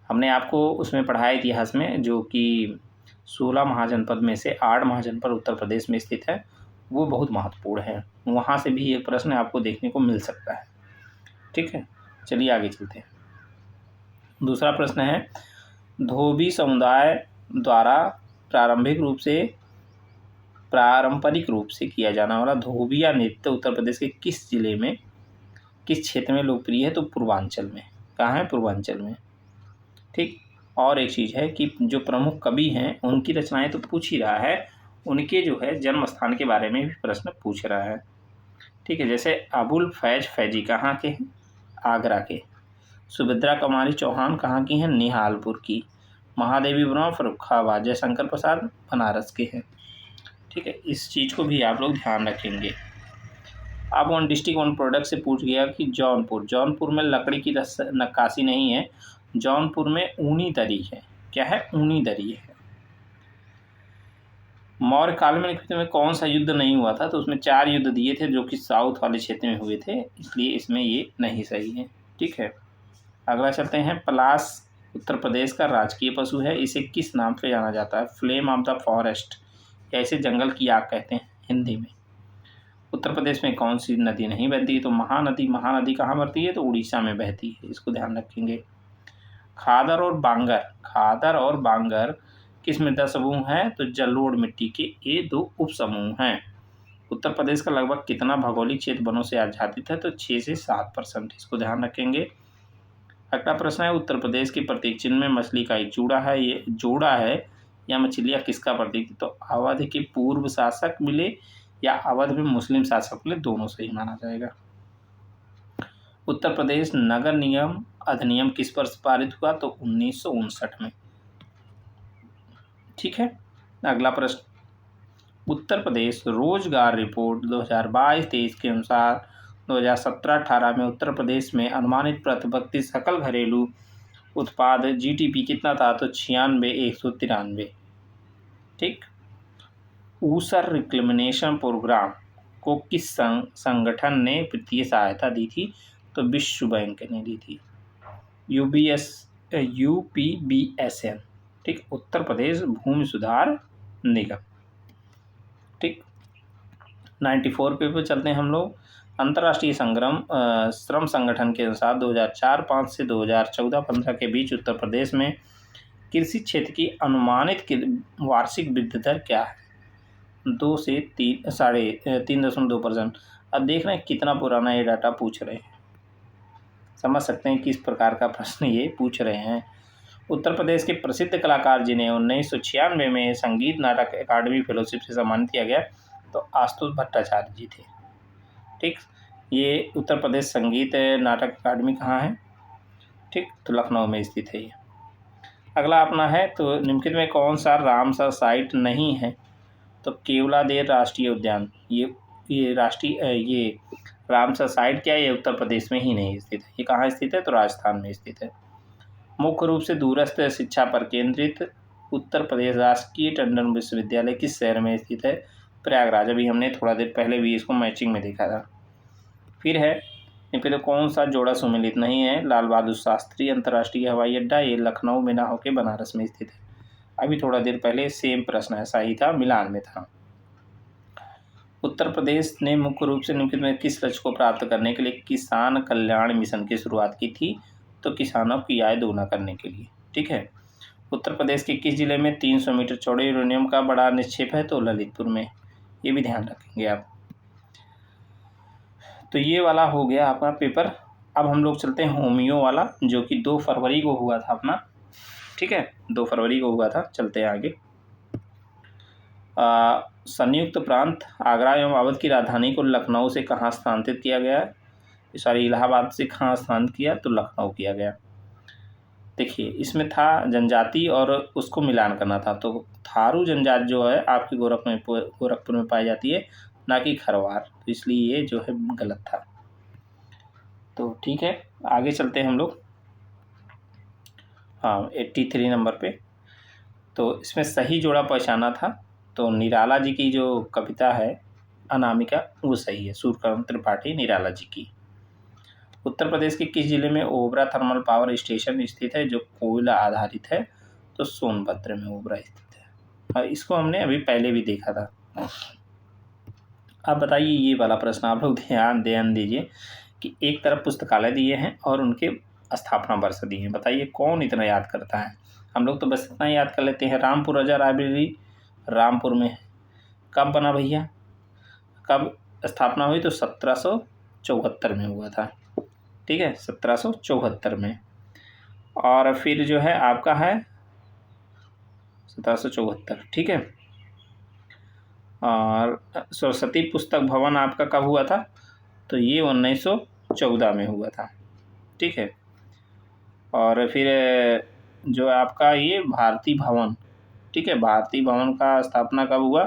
हमने आपको उसमें पढ़ाया इतिहास में, जो कि 16 महाजनपद में से 8 महाजनपद उत्तर प्रदेश में स्थित है, वो बहुत महत्वपूर्ण है। वहाँ से भी एक प्रश्न आपको देखने को मिल सकता है। ठीक है, चलिए आगे चलते हैं। दूसरा प्रश्न है, धोबी समुदाय द्वारा पारंपरिक रूप से किया जाने वाला धोबिया नृत्य उत्तर प्रदेश के किस जिले में, किस क्षेत्र में लोकप्रिय है? तो पूर्वांचल में। कहाँ है? पूर्वांचल में। ठीक। और एक चीज़ है कि जो प्रमुख कवि हैं उनकी रचनाएं तो पूछ ही रहा है, उनके जो है जन्म स्थान के बारे में भी प्रश्न पूछ रहा है। ठीक है, जैसे अबुल फैज फैजी कहाँ के हैं? आगरा के। सुभद्रा कुमारी चौहान कहाँ की हैं? निहालपुर की। महादेवी वर्मा फर्रुखाबाद। जयशंकर प्रसाद बनारस के हैं। ठीक है, इस चीज़ को भी आप लोग ध्यान रखेंगे। अब वन डिस्ट्रिक्ट वन प्रोडक्ट से पूछ गया कि जौनपुर में लकड़ी की नक्काशी नहीं है, जौनपुर में ऊनी दरी है। क्या है? ऊनी दरी है। मौर्य काल में कौन सा युद्ध नहीं हुआ था? तो उसमें 4 युद्ध दिए थे जो कि साउथ वाले क्षेत्र में हुए थे, इसलिए इसमें ये नहीं सही है। ठीक है, अगला चलते हैं। पलाश उत्तर प्रदेश का राजकीय पशु है, इसे किस नाम से जाना जाता है? फ्लेम ऑफ द फॉरेस्ट, या इसे जंगल की आग कहते हैं हिंदी में। उत्तर प्रदेश में कौन सी नदी नहीं बहती है? तो महानदी कहाँ बहती है? तो उड़ीसा में बहती है, इसको ध्यान रखेंगे। खादर और बांगर किस मृदा समूह है? तो जलोढ़ मिट्टी के ये 2 उप समूह हैं। उत्तर प्रदेश का लगभग कितना भौगोलिक क्षेत्र वनों से आच्छादित है? तो 6 से 7%, इसको ध्यान रखेंगे। अगला प्रश्न है, उत्तर प्रदेश के प्रतीक चिन्ह में मछली का एक जोड़ा है या मछलियाँ किसका प्रतीक? तो अवध के पूर्व शासक मिले या अवध में मुस्लिम शासक मिले, दोनों सही माना जाएगा। उत्तर प्रदेश नगर निगम अधिनियम किस वर्ष पारित हुआ? तो 1959 में। ठीक है, अगला प्रश्न, उत्तर प्रदेश रोजगार रिपोर्ट 2022-23 के अनुसार 2017-18 में उत्तर प्रदेश में अनुमानित प्रतिव्यक्ति सकल घरेलू उत्पाद जीडीपी कितना था? तो 96,193। ठीक। ऊसर रिक्लेमेशन प्रोग्राम को किस संगठन ने वित्तीय सहायता दी थी? तो विश्व बैंक ने दी थी, UPBSN। ठीक, उत्तर प्रदेश भूमि सुधार निगम। ठीक, 94 पे चलते हैं हम लोग। अंतर्राष्ट्रीय श्रम संगठन के अनुसार 2004-05 से 2014-15 के बीच उत्तर प्रदेश में कृषि क्षेत्र की अनुमानित वार्षिक वृद्धि दर क्या है? 2 से 3.2%। अब देख रहे हैं कितना पुराना ये डाटा पूछ रहे हैं, समझ सकते हैं किस प्रकार का प्रश्न ये पूछ रहे हैं। उत्तर प्रदेश के प्रसिद्ध कलाकार जिन्हें 1996 में संगीत नाटक अकादमी फेलोशिप से सम्मानित किया गया, तो आशुतोष भट्टाचार्य जी थे। ठीक, ये उत्तर प्रदेश संगीत नाटक अकादमी कहाँ है? ठीक, तो लखनऊ में स्थित है ये। अगला अपना है, तो निम्नलिखित में कौन सा रामसर साइट नहीं है? तो केवलादेव राष्ट्रीय उद्यान, ये रामसर साइट क्या है? ये उत्तर प्रदेश में ही नहीं स्थित है। ये कहाँ स्थित है? तो राजस्थान में स्थित है। मुख्य रूप से दूरस्थ शिक्षा पर केंद्रित उत्तर प्रदेश राजकीय टंडन विश्वविद्यालय किस शहर में स्थित है? प्रयागराज। अभी हमने थोड़ा देर पहले भी इसको मैचिंग में देखा था। फिर है, तो कौन सा जोड़ा सुमेलित नहीं है? लाल बहादुर शास्त्री अंतर्राष्ट्रीय हवाई अड्डा, ये लखनऊ में ना होकर बनारस में स्थित है। अभी थोड़ा देर पहले सेम प्रश्न ऐसा ही था, मिलान में था। उत्तर प्रदेश ने मुख्य रूप से निम्नलिखित में किस लक्ष्य को प्राप्त करने के लिए किसान कल्याण मिशन की शुरुआत की थी? तो किसानों की आय दोगुना करने के लिए। ठीक है, उत्तर प्रदेश के किस जिले में 300 मीटर चौड़े यूरेनियम का बड़ा निक्षेप है? तो ललितपुर में। ये भी ध्यान रखेंगे आप। तो ये वाला हो गया आपका पेपर। अब हम लोग चलते हैं होमियो वाला, जो कि 2 फरवरी को हुआ था अपना। ठीक है, 2 फरवरी को हुआ था। चलते हैं आगे। संयुक्त प्रांत आगरा एवं अवध की राजधानी को लखनऊ से कहाँ स्थानांतरित किया गया? सॉरी, इलाहाबाद से कहाँ स्थानांतरित किया? तो लखनऊ किया गया। देखिए, इसमें था जनजाति और उसको मिलान करना था। तो थारू जनजाति जो है आपकी गोरखपुर में पाई जाती है, ना कि खरवार, तो इसलिए ये जो है गलत था। तो ठीक है, आगे चलते हैं हम लोग। हाँ, 83 नंबर पे। तो इसमें सही जोड़ा पहचाना था, तो निराला जी की जो कविता है अनामिका, वो सही है। सूर्यकांत त्रिपाठी निराला जी की। उत्तर प्रदेश के किस जिले में ओबरा थर्मल पावर स्टेशन स्थित है जो कोयला आधारित है? तो सोनभद्र में ओबरा स्थित है। इसको हमने अभी पहले भी देखा था। अब बताइए ये वाला प्रश्न आप लोग ध्यान दीजिए कि एक तरफ पुस्तकालय दिए हैं और उनके स्थापना वर्ष दिए हैं। बताइए कौन इतना याद करता है? हम लोग तो बस इतना याद कर लेते हैं, रामपुर रजा लाइब्रेरी रामपुर में है। कब बना भैया, कब स्थापना हुई? तो 1774 में हुआ था। ठीक है, 1774 में। और फिर जो है आपका है 1774, ठीक है। और सरस्वती पुस्तक भवन आपका कब हुआ था? तो ये 1914 में हुआ था, ठीक है। और फिर जो आपका ये भारती भवन, ठीक है, भारती भवन का स्थापना कब हुआ?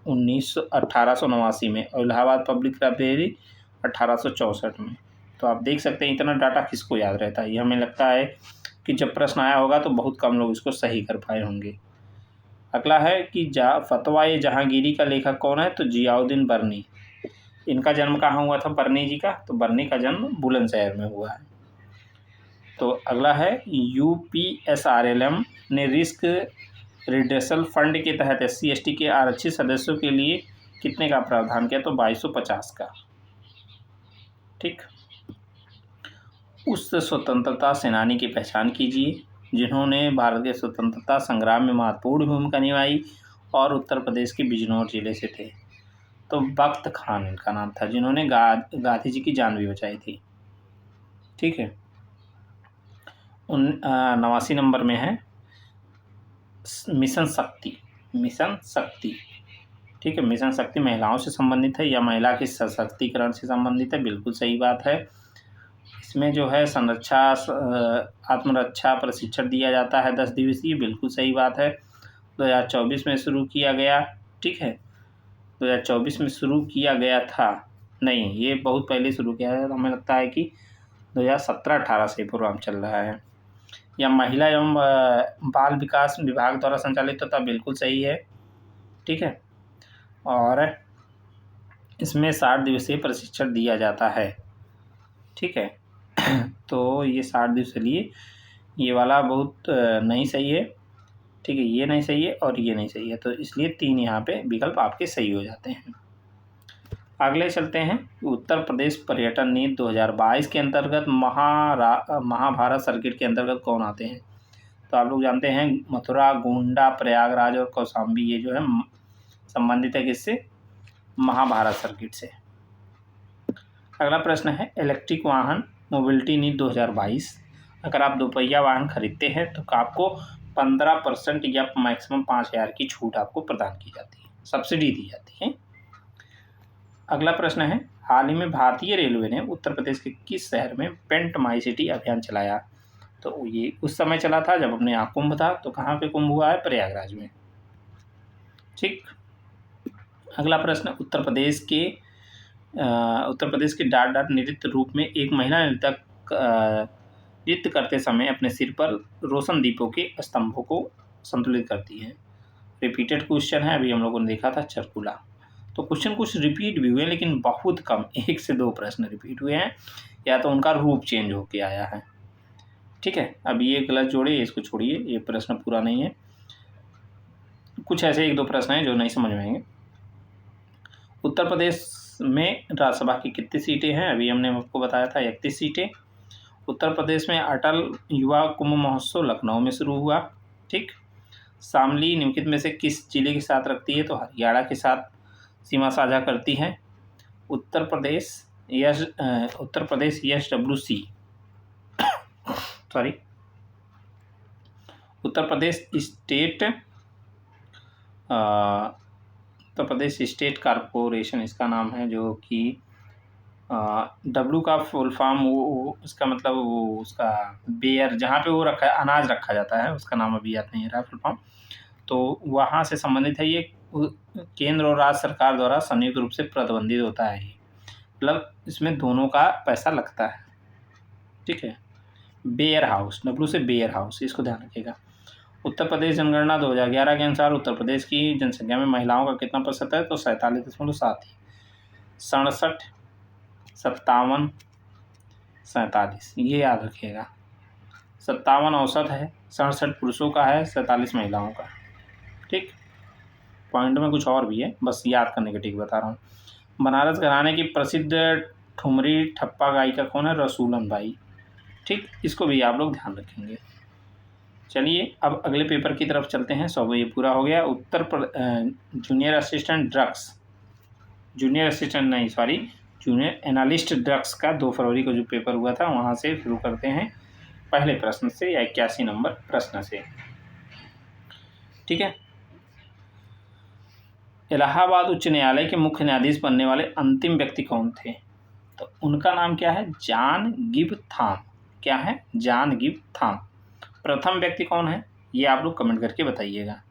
1889 में। और इलाहाबाद पब्लिक लाइब्रेरी 1864 में। तो आप देख सकते हैं इतना डाटा किसको याद रहता है। ये हमें लगता है कि जब प्रश्न आया होगा तो बहुत कम लोग इसको सही कर पाए होंगे। अगला है कि फतवा जहांगीरी का लेखक कौन है? तो जियाउद्दीन बर्नी। इनका जन्म कहाँ हुआ था बर्नी जी का? तो बर्नी का जन्म बुलंदशहर में हुआ है। तो अगला है UPSRLM ने रिस्क रिडक्शन फंड के तहत SC/ST के आरक्षित सदस्यों के लिए कितने का प्रावधान किया? तो 2250 का, ठीक। उस स्वतंत्रता सेनानी की पहचान कीजिए जिन्होंने भारत के स्वतंत्रता संग्राम में महत्वपूर्ण भूमिका निभाई और उत्तर प्रदेश के बिजनौर जिले से थे। तो बख्त खान इनका नाम था, जिन्होंने गांधी जी की जान भी बचाई थी, ठीक है। 89 नंबर में है मिशन शक्ति। मिशन शक्ति, ठीक है। मिशन शक्ति महिलाओं से संबंधित है या महिला के सशक्तिकरण से संबंधित है? बिल्कुल सही बात है। इसमें जो है संरक्षा आत्मरक्षा प्रशिक्षण दिया जाता है 10 दिवसीय, बिल्कुल सही बात है। 2024 में शुरू किया गया, ठीक है। 2024 में शुरू किया गया था, नहीं ये बहुत पहले शुरू किया गया था। हमें लगता है कि 2017-18 से प्रोग्राम चल रहा है। या महिला एवं बाल विकास विभाग द्वारा संचालित होता, बिल्कुल सही है, ठीक है। और इसमें 60 दिवसीय प्रशिक्षण दिया जाता है, ठीक है। तो ये 60 दिवस लिए ये वाला बहुत नहीं सही है, ठीक है। ये नहीं सही है और ये नहीं सही है, तो इसलिए 3 यहाँ पे विकल्प आपके सही हो जाते हैं। अगले चलते हैं। उत्तर प्रदेश पर्यटन नीति 2022 के अंतर्गत महाभारत सर्किट के अंतर्गत कौन आते हैं? तो आप लोग जानते हैं मथुरा, गोंडा, प्रयागराज और कौशाम्बी ये जो है संबंधित है किससे? महाभारत सर्किट से। अगला प्रश्न है इलेक्ट्रिक वाहन मोबिलिटी नीति 2022। अगर आप दोपहिया वाहन खरीदते हैं तो आपको 15% या मैक्सिमम 5000 की छूट आपको प्रदान की जाती है, सब्सिडी दी जाती है। अगला प्रश्न है हाल ही में भारतीय रेलवे ने उत्तर प्रदेश के किस शहर में पेंट माई सिटी अभियान चलाया? तो ये उस समय चला था जब अपने यहाँ कुंभ था। तो कहाँ पे कुंभ हुआ है? प्रयागराज में, ठीक। अगला प्रश्न उत्तर प्रदेश के डाट नृत्य रूप में एक महिला नृतक नृत्य करते समय अपने सिर पर रोशन दीपों के स्तंभों को संतुलित करती है। रिपीटेड क्वेश्चन है, अभी हम लोगों ने देखा था चरकुला। तो क्वेश्चन कुछ रिपीट भी हुए लेकिन बहुत कम, 1 से 2 प्रश्न रिपीट हुए हैं या तो उनका रूप चेंज होके आया है, ठीक है। अब ये गलत जोड़े, इसको छोड़िए, ये प्रश्न पूरा नहीं है। कुछ ऐसे 1-2 प्रश्न हैं जो नहीं समझ में आएंगे। उत्तर प्रदेश में राज्यसभा की कितनी सीटें हैं? अभी हमने आपको बताया था 31 सीटें। उत्तर प्रदेश में अटल युवा कुंभ महोत्सव लखनऊ में शुरू हुआ, ठीक। शामली निम्नलिखित में से किस जिले के साथ रखती है? तो हरियाणा के साथ सीमा साझा करती है। Uttar Pradesh SWC sorry Uttar Pradesh state corporation इसका नाम है, जो कि W का फुल फॉर्म वो उसका मतलब वो उसका बेयर जहाँ पे वो रखा है अनाज रखा जाता है उसका नाम अभी याद नहीं रहा फुल फॉर्म। तो वहाँ से संबंधित है ये, केंद्र और राज्य सरकार द्वारा संयुक्त रूप से प्रबंधित होता है ये, मतलब इसमें दोनों का पैसा लगता है, ठीक है। बेयर हाउस, W से बेयर हाउस, इसको ध्यान रखिएगा। उत्तर प्रदेश जनगणना 2011 के अनुसार उत्तर प्रदेश की जनसंख्या में महिलाओं का कितना प्रतिशत है? तो 47.7, 67, 57, 47, ये याद रखिएगा। 57 औसत है, 67 पुरुषों का है, 47 महिलाओं का। ठीक, पॉइंट में कुछ और भी है, बस याद करने के ठीक बता रहा हूँ। बनारस घराने की प्रसिद्ध ठुमरी ठप्पा गायिका कौन है? रसूलन बाई। ठीक, इसको भी आप लोग ध्यान रखेंगे। चलिए अब अगले पेपर की तरफ चलते हैं। सो ये पूरा हो गया। Junior assistant junior analyst drugs का 2 फरवरी को जो पेपर हुआ था वहाँ से शुरू करते हैं पहले प्रश्न से या 81 नंबर प्रश्न से। ठीक है, इलाहाबाद उच्च न्यायालय के मुख्य न्यायाधीश बनने वाले अंतिम व्यक्ति कौन थे? तो उनका नाम क्या है? John Gibb Thom. क्या है? John Gibb Thom. प्रथम व्यक्ति कौन है ये आप लोग कमेंट करके बताइएगा।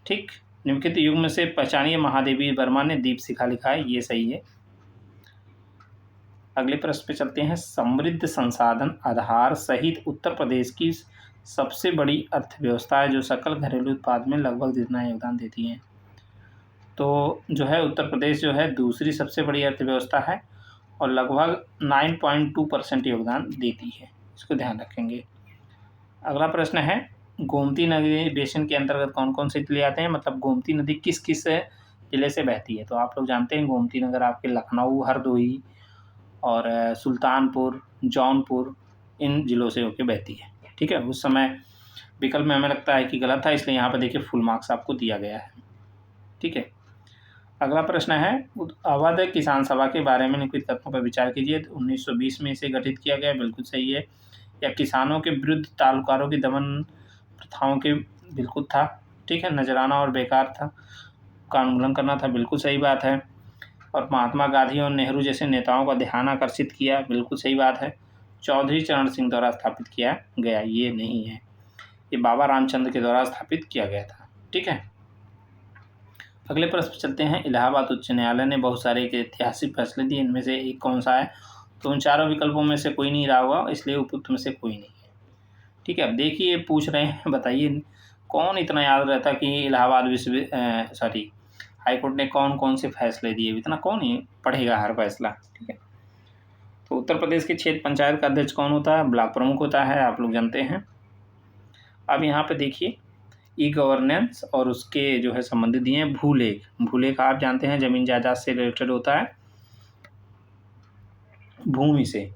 ठीक, निम्नलिखित युग में से पहचानिए। महादेवी वर्मा ने दीप शिखा लिखा है, ये सही है। अगले प्रश्न पे चलते हैं। समृद्ध संसाधन आधार सहित उत्तर प्रदेश की सबसे बड़ी अर्थव्यवस्था है जो सकल घरेलू उत्पाद में लगभग जितना योगदान देती है। तो जो है उत्तर प्रदेश जो है दूसरी सबसे बड़ी अर्थव्यवस्था है और लगभग 9.2% योगदान देती है, इसको ध्यान रखेंगे। अगला प्रश्न है, गोमती नदी बेसिन के अंतर्गत कौन कौन से जिले आते हैं? मतलब गोमती नदी किस किस जिले से बहती है? तो आप लोग जानते हैं गोमती नगर आपके लखनऊ, हरदोई और सुल्तानपुर, जौनपुर इन जिलों से होकर बहती है। ठीक है, उस समय विकल्प में हमें लगता है कि गलत था, इसलिए यहाँ पर देखिए फुल मार्क्स आपको दिया गया है। ठीक है, अगला प्रश्न है, अवध किसान सभा के बारे में निम्नलिखित तथ्यों पर विचार कीजिए। 1920 में इसे गठित किया गया, बिल्कुल सही है। या किसानों के विरुद्ध तालुकारों की दमन प्रथाओं के बिल्कुल था। ठीक है, नजराना और बेकार था का उन्मूलन करना था, बिल्कुल सही बात है। और महात्मा गांधी और नेहरू जैसे नेताओं का ध्यान आकर्षित किया, बिल्कुल सही बात है। चौधरी चरण सिंह द्वारा स्थापित किया गया, ये नहीं है, ये बाबा रामचंद्र के द्वारा स्थापित किया गया था। ठीक है, अगले प्रश्न चलते हैं। इलाहाबाद उच्च न्यायालय ने बहुत सारे ऐतिहासिक फैसले दिए, इनमें से एक कौन सा है? तो उन चारों विकल्पों में से कोई नहीं रहा होगा, इसलिए उपयुक्त में से कोई नहीं है। ठीक है, अब देखिए पूछ रहे हैं, बताइए कौन इतना याद रहता कि इलाहाबाद हाईकोर्ट ने कौन कौन से फैसले दिए? इतना कौन ही पढ़ेगा हर फैसला। ठीक है, तो उत्तर प्रदेश के क्षेत्र पंचायत का अध्यक्ष कौन होता है? ब्लॉक प्रमुख होता है, आप लोग जानते हैं। अब यहाँ पे देखिए ई गवर्नेंस और उसके जो है संबंधित दिए हैं। भूलेख आप जानते हैं जमीन जायदाद से रिलेटेड होता है, भूमि से,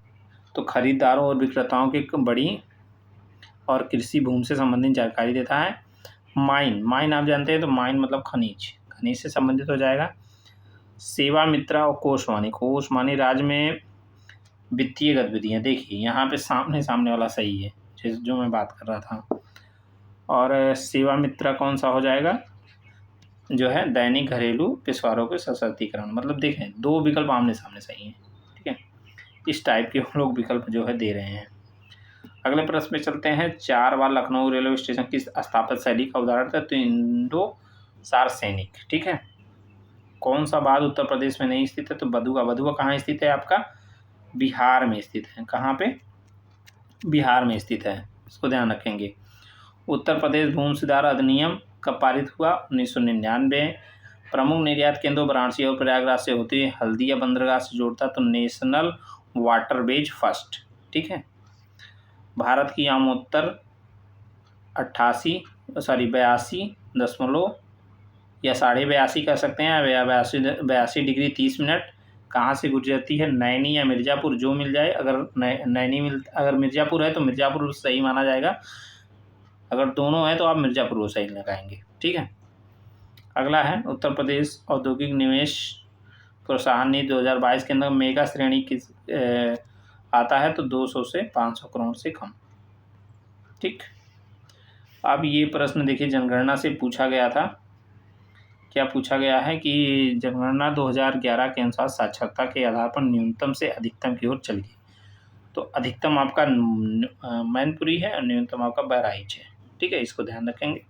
तो खरीदारों और विक्रेताओं की बड़ी और कृषि भूमि से संबंधित जानकारी देता है। माइन आप जानते हैं, तो माइन मतलब खनिज से संबंधित हो जाएगा। सेवा मित्रा और कोषवाणी राज्य में वित्तीय गतिविधियाँ। देखिए यहाँ पे सामने वाला सही है जो मैं बात कर रहा था। और सेवा मित्रा कौन सा हो जाएगा? जो है दैनिक घरेलू पेशवारों के सशक्तिकरण। मतलब देखें 2 विकल्प आमने सामने सही हैं। ठीक है, इस टाइप के हम लोग विकल्प जो है दे रहे हैं। अगले प्रश्न में चलते हैं। 4 बार लखनऊ रेलवे स्टेशन की स्थापत्य शैली का उदाहरण था? तो इंडो सार्वजनिक। ठीक है, कौन सा बांध उत्तर प्रदेश में नहीं स्थित है? तो बधुआ कहाँ स्थित है? आपका बिहार में स्थित है। कहाँ पे? बिहार में स्थित है, इसको ध्यान रखेंगे। उत्तर प्रदेश भूमि सुधार अधिनियम कब पारित हुआ? 1999। प्रमुख निर्यात केंद्रों वाराणसी और प्रयागराज से होती है, हल्दिया बंदरगाह से जोड़ता, तो नेशनल वाटरवेज फर्स्ट। ठीक है, भारत की आमोत्तर 82 या 82.5 कह सकते हैं, 82 डिग्री 30 मिनट कहाँ से गुजरती है? नैनी या मिर्ज़ापुर, जो मिल जाए। अगर मिर्ज़ापुर है तो मिर्ज़ापुर सही माना जाएगा, अगर दोनों है तो आप मिर्ज़ापुर को सही लगाएंगे। ठीक है, अगला है उत्तर प्रदेश औद्योगिक निवेश प्रोत्साहन नीति 2022 के अंदर मेगा श्रेणी किस आता है? तो 200 से 500 करोड़ से कम। ठीक, अब ये प्रश्न देखिए जनगणना से पूछा गया था। क्या पूछा गया है कि जनगणना 2011 के अनुसार साक्षरता के आधार पर न्यूनतम से अधिकतम की ओर चली। तो अधिकतम आपका मैनपुरी है और न्यूनतम आपका बहराइच है। ठीक है, इसको ध्यान रखेंगे।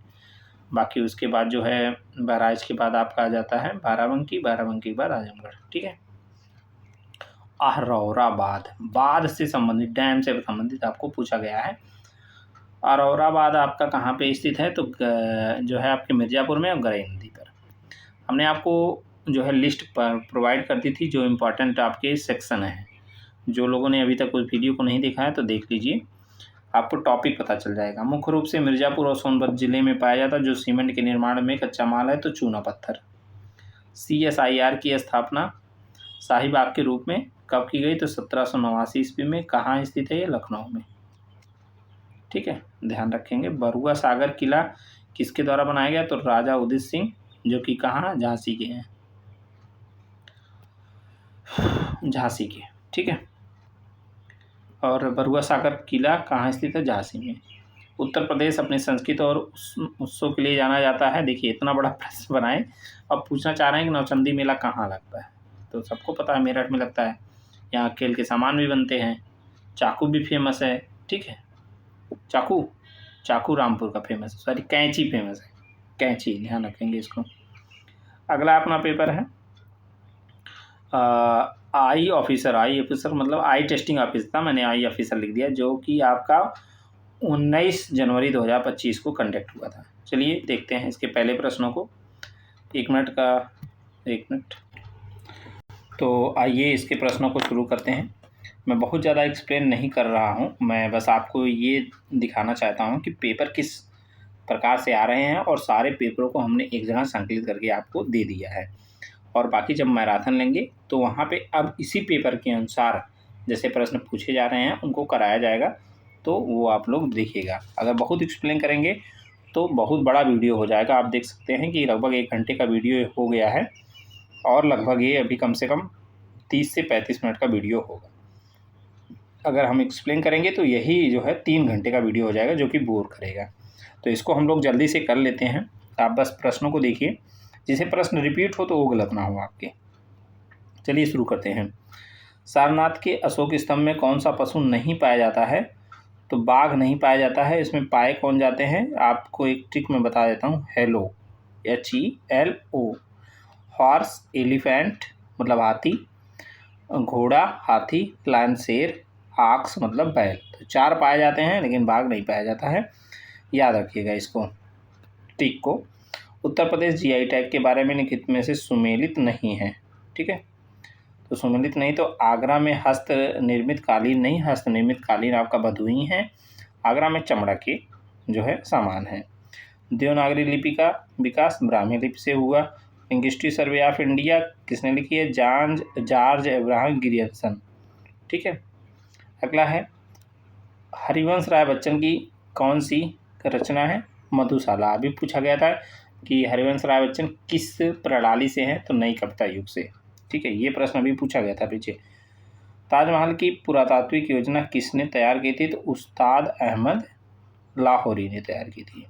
बाकी उसके बाद जो है बहराइच के बाद आपका आ जाता है बाराबंकी के बाद आजमगढ़। ठीक है, अहरौराबाद बांध से संबंधित, डैम से संबंधित आपको पूछा गया है। अहरौराबाद आपका कहाँ पे स्थित है? तो जो है आपके मिर्ज़ापुर में और गरई नदी पर। हमने आपको जो है लिस्ट पर प्रोवाइड कर दी थी जो इम्पोर्टेंट आपके सेक्शन हैं। जो लोगों ने अभी तक उस वीडियो को नहीं देखा है तो देख लीजिए। आपको टॉपिक पता चल जाएगा। मुख्य रूप से मिर्ज़ापुर और सोनभद्र जिले में पाया जाता है, जो सीमेंट के निर्माण में कच्चा माल है तो चूना पत्थर। CSIR की स्थापना शाही बाग के रूप में कब की गई? तो 1789 ईस्वी में। कहाँ स्थित है ये? लखनऊ में। ठीक है, ध्यान रखेंगे। बरुआ सागर किला किसके द्वारा बनाया गया? तो राजा उदित सिंह, जो कि कहाँ? झांसी के हैं, झांसी के। ठीक है, और बरुआ सागर किला कहाँ स्थित है? झांसी में। उत्तर प्रदेश अपनी संस्कृति और उत्सव के लिए जाना जाता है। देखिए इतना बड़ा प्रश्न बनाए, अब पूछना चाह रहे हैं कि नौचंदी मेला कहाँ लगता है, तो सबको पता है मेरठ में लगता है। यहाँ खेल के सामान भी बनते हैं, चाकू भी फेमस है। ठीक है, चाकू रामपुर का फेमस है, सॉरी कैंची फेमस है, कैंची, ध्यान रखेंगे इसको। अगला अपना पेपर है आई ऑफिसर मतलब आई टेस्टिंग ऑफिसर था, मैंने आई ऑफिसर लिख दिया, जो कि आपका 19 जनवरी 2025 को कंडक्ट हुआ था। चलिए देखते हैं इसके पहले प्रश्नों को। एक मिनट। तो आइए इसके प्रश्नों को शुरू करते हैं। मैं बहुत ज़्यादा एक्सप्लेन नहीं कर रहा हूँ, मैं बस आपको ये दिखाना चाहता हूँ कि पेपर किस प्रकार से आ रहे हैं, और सारे पेपरों को हमने एक जगह संकलित करके आपको दे दिया है। और बाकी जब मैराथन लेंगे तो वहाँ पे अब इसी पेपर के अनुसार जैसे प्रश्न पूछे जा रहे हैं उनको कराया जाएगा, तो वो आप लोग देखिएगा। अगर बहुत एक्सप्लेन करेंगे तो बहुत बड़ा वीडियो हो जाएगा। आप देख सकते हैं कि लगभग 1 घंटे का वीडियो हो गया है, और लगभग ये अभी कम से कम 30 से 35 मिनट का वीडियो होगा। अगर हम एक्सप्लेन करेंगे तो यही जो है 3 घंटे का वीडियो हो जाएगा, जो कि बोर करेगा। तो इसको हम लोग जल्दी से कर लेते हैं। आप बस प्रश्नों को देखिए, जिसे प्रश्न रिपीट हो तो वो गलत ना हो आपके। चलिए शुरू करते हैं। सारनाथ के अशोक स्तंभ में कौन सा पशु नहीं पाया जाता है? तो बाघ नहीं पाया जाता है। इसमें पाए कौन जाते हैं? आपको एक ट्रिक मैं बता देता हूँ, HELO, HELO। हॉर्स, एलिफेंट मतलब हाथी, घोड़ा हाथी, लायन शेर, ऑक्स मतलब बैल। तो 4 पाए जाते हैं, लेकिन बाघ नहीं पाया जाता है, याद रखिएगा इसको, ट्रिक को। उत्तर प्रदेश GI टैग के बारे में निम्नलिखित में से सुमेलित नहीं है। ठीक है, तो सुमेलित नहीं, तो आगरा में हस्त निर्मित कालीन नहीं, हस्त निर्मित कालीन आपका भदोही है। आगरा में चमड़ा के जो है सामान है। देवनागरी लिपि का विकास ब्राह्मी लिपि से हुआ। लिंग्विस्टिक सर्वे ऑफ इंडिया किसने लिखी है? George Abraham Grierson. ठीक है, अगला है हरिवंश राय बच्चन की कौन सी रचना है? मधुशाला। अभी पूछा गया था कि हरिवंश राय बच्चन किस प्रणाली से हैं? तो नई कविता युग से। ठीक है, ये प्रश्न अभी पूछा गया था पीछे। ताजमहल की पुरातात्विक योजना किसने तैयार की थी? तो उस्ताद अहमद लाहौरी ने तैयार की थी।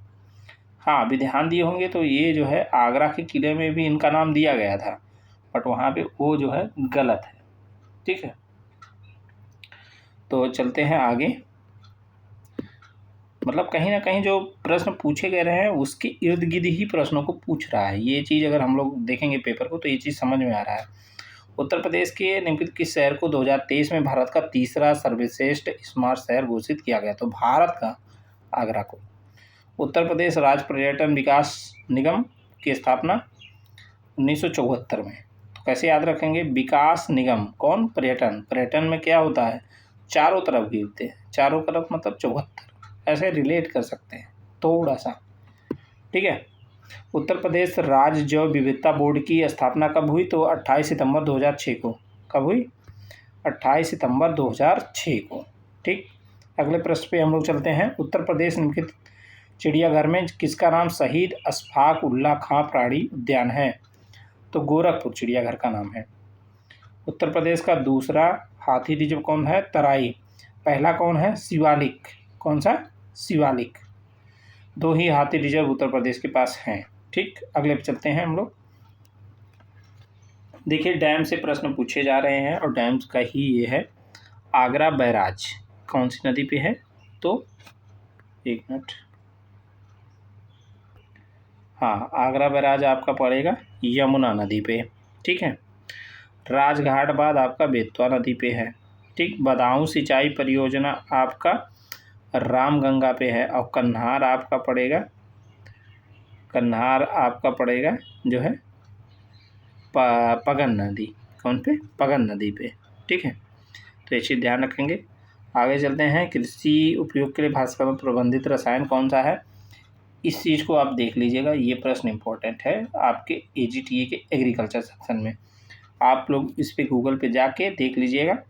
हाँ, अभी ध्यान दिए होंगे तो ये जो है आगरा के किले में भी इनका नाम दिया गया था, बट वहाँ पे वो जो है गलत है। ठीक है, तो चलते हैं आगे। मतलब कहीं ना कहीं जो प्रश्न पूछे गए रहे हैं उसके इर्द गिर्द ही प्रश्नों को पूछ रहा है। ये चीज़ अगर हम लोग देखेंगे पेपर को तो ये चीज़ समझ में आ रहा है। उत्तर प्रदेश के निम्नलिखित किस शहर को 2023 में भारत का तीसरा सर्वश्रेष्ठ स्मार्ट शहर घोषित किया गया? तो भारत का आगरा को। उत्तर प्रदेश राज्य पर्यटन विकास निगम की स्थापना 1974 में। तो कैसे याद रखेंगे? विकास निगम कौन? पर्यटन में क्या होता है? चारों तरफ गिरते हैं, चारों तरफ मतलब 74, ऐसे रिलेट कर सकते हैं थोड़ा सा। ठीक है, उत्तर प्रदेश राज्य जैव विविधता बोर्ड की स्थापना कब हुई? तो 28 सितंबर 2006 को। कब हुई? 28 सितंबर 2006 को। ठीक, अगले प्रश्न पे हम लोग चलते हैं। उत्तर प्रदेश निम्नलिखित चिड़ियाघर में किसका नाम शहीद अशफाक उल्लाह खां प्राणी उद्यान है? तो गोरखपुर चिड़ियाघर का नाम है। उत्तर प्रदेश का दूसरा हाथी रिजर्व कौन है? तराई। पहला कौन है? शिवालिक। कौन सा? शिवालिक। 2 ही हाथी रिजर्व उत्तर प्रदेश के पास हैं। ठीक, अगले पे चलते हैं हम लोग। देखिए डैम से प्रश्न पूछे जा रहे हैं, और डैम्स का ही ये है। आगरा बैराज कौन सी नदी पे है? तो एक मिनट, हाँ, आगरा बैराज आपका पड़ेगा यमुना नदी पे। ठीक है, राजघाट बाद आपका बेतवा नदी पे है। ठीक, बदाऊं सिंचाई परियोजना आपका रामगंगा पे है। और कन्हार आपका पड़ेगा जो है पगन नदी। कौन पे? पगन नदी पे। ठीक है, तो ये चीज़ ध्यान रखेंगे। आगे चलते हैं। कृषि उपयोग के लिए भारत सरकार में प्रबंधित रसायन कौन सा है? इस चीज़ को आप देख लीजिएगा, ये प्रश्न इम्पोर्टेंट है आपके AGTA के एग्रीकल्चर सेक्शन में। आप लोग इस पे गूगल पे जाके देख लीजिएगा।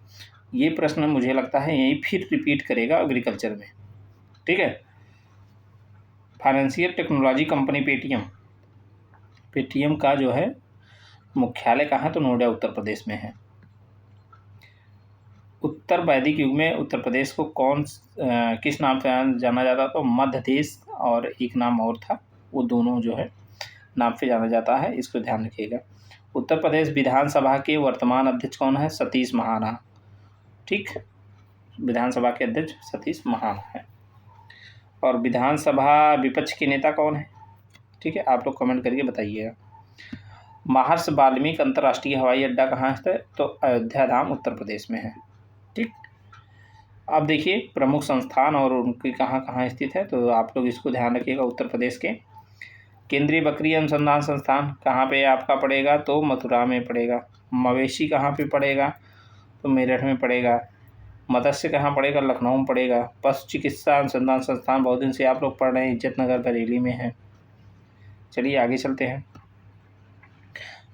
ये प्रश्न मुझे लगता है यही फिर रिपीट करेगा एग्रीकल्चर में, ठीक है। फाइनेंशियल टेक्नोलॉजी कंपनी पेटीएम का जो है मुख्यालय कहाँ है? तो नोएडा उत्तर प्रदेश में है। उत्तर वैदिक युग में उत्तर प्रदेश को किस नाम से जाना जाता? तो मध्य देश, और एक नाम और था, वो दोनों जो है नाम से जाना जाता है, इसको ध्यान रखिएगा। उत्तर प्रदेश विधानसभा के वर्तमान अध्यक्ष कौन है? सतीश महाना, ठीक। विधानसभा के अध्यक्ष सतीश महाना है। और विधानसभा विपक्ष के नेता कौन है? ठीक है, आप लोग कमेंट करके बताइएगा। महर्षि वाल्मीकि अंतर्राष्ट्रीय हवाई अड्डा कहाँ है? तो अयोध्या धाम उत्तर प्रदेश में है, ठीक। अब देखिए प्रमुख संस्थान और उनकी कहाँ कहाँ स्थित है, तो आप लोग इसको ध्यान रखिएगा। उत्तर प्रदेश के केंद्रीय बकरी अनुसंधान संस्थान कहाँ पे आपका पड़ेगा? तो मथुरा में पड़ेगा। मवेशी कहाँ पे पड़ेगा? तो मेरठ में पड़ेगा। मत्स्य कहाँ पड़ेगा? लखनऊ में पड़ेगा। पशु चिकित्सा अनुसंधान संस्थान बहुत दिन से आप लोग पढ़ रहे हैं, इज्जतनगर बरेली में है। चलिए आगे चलते हैं।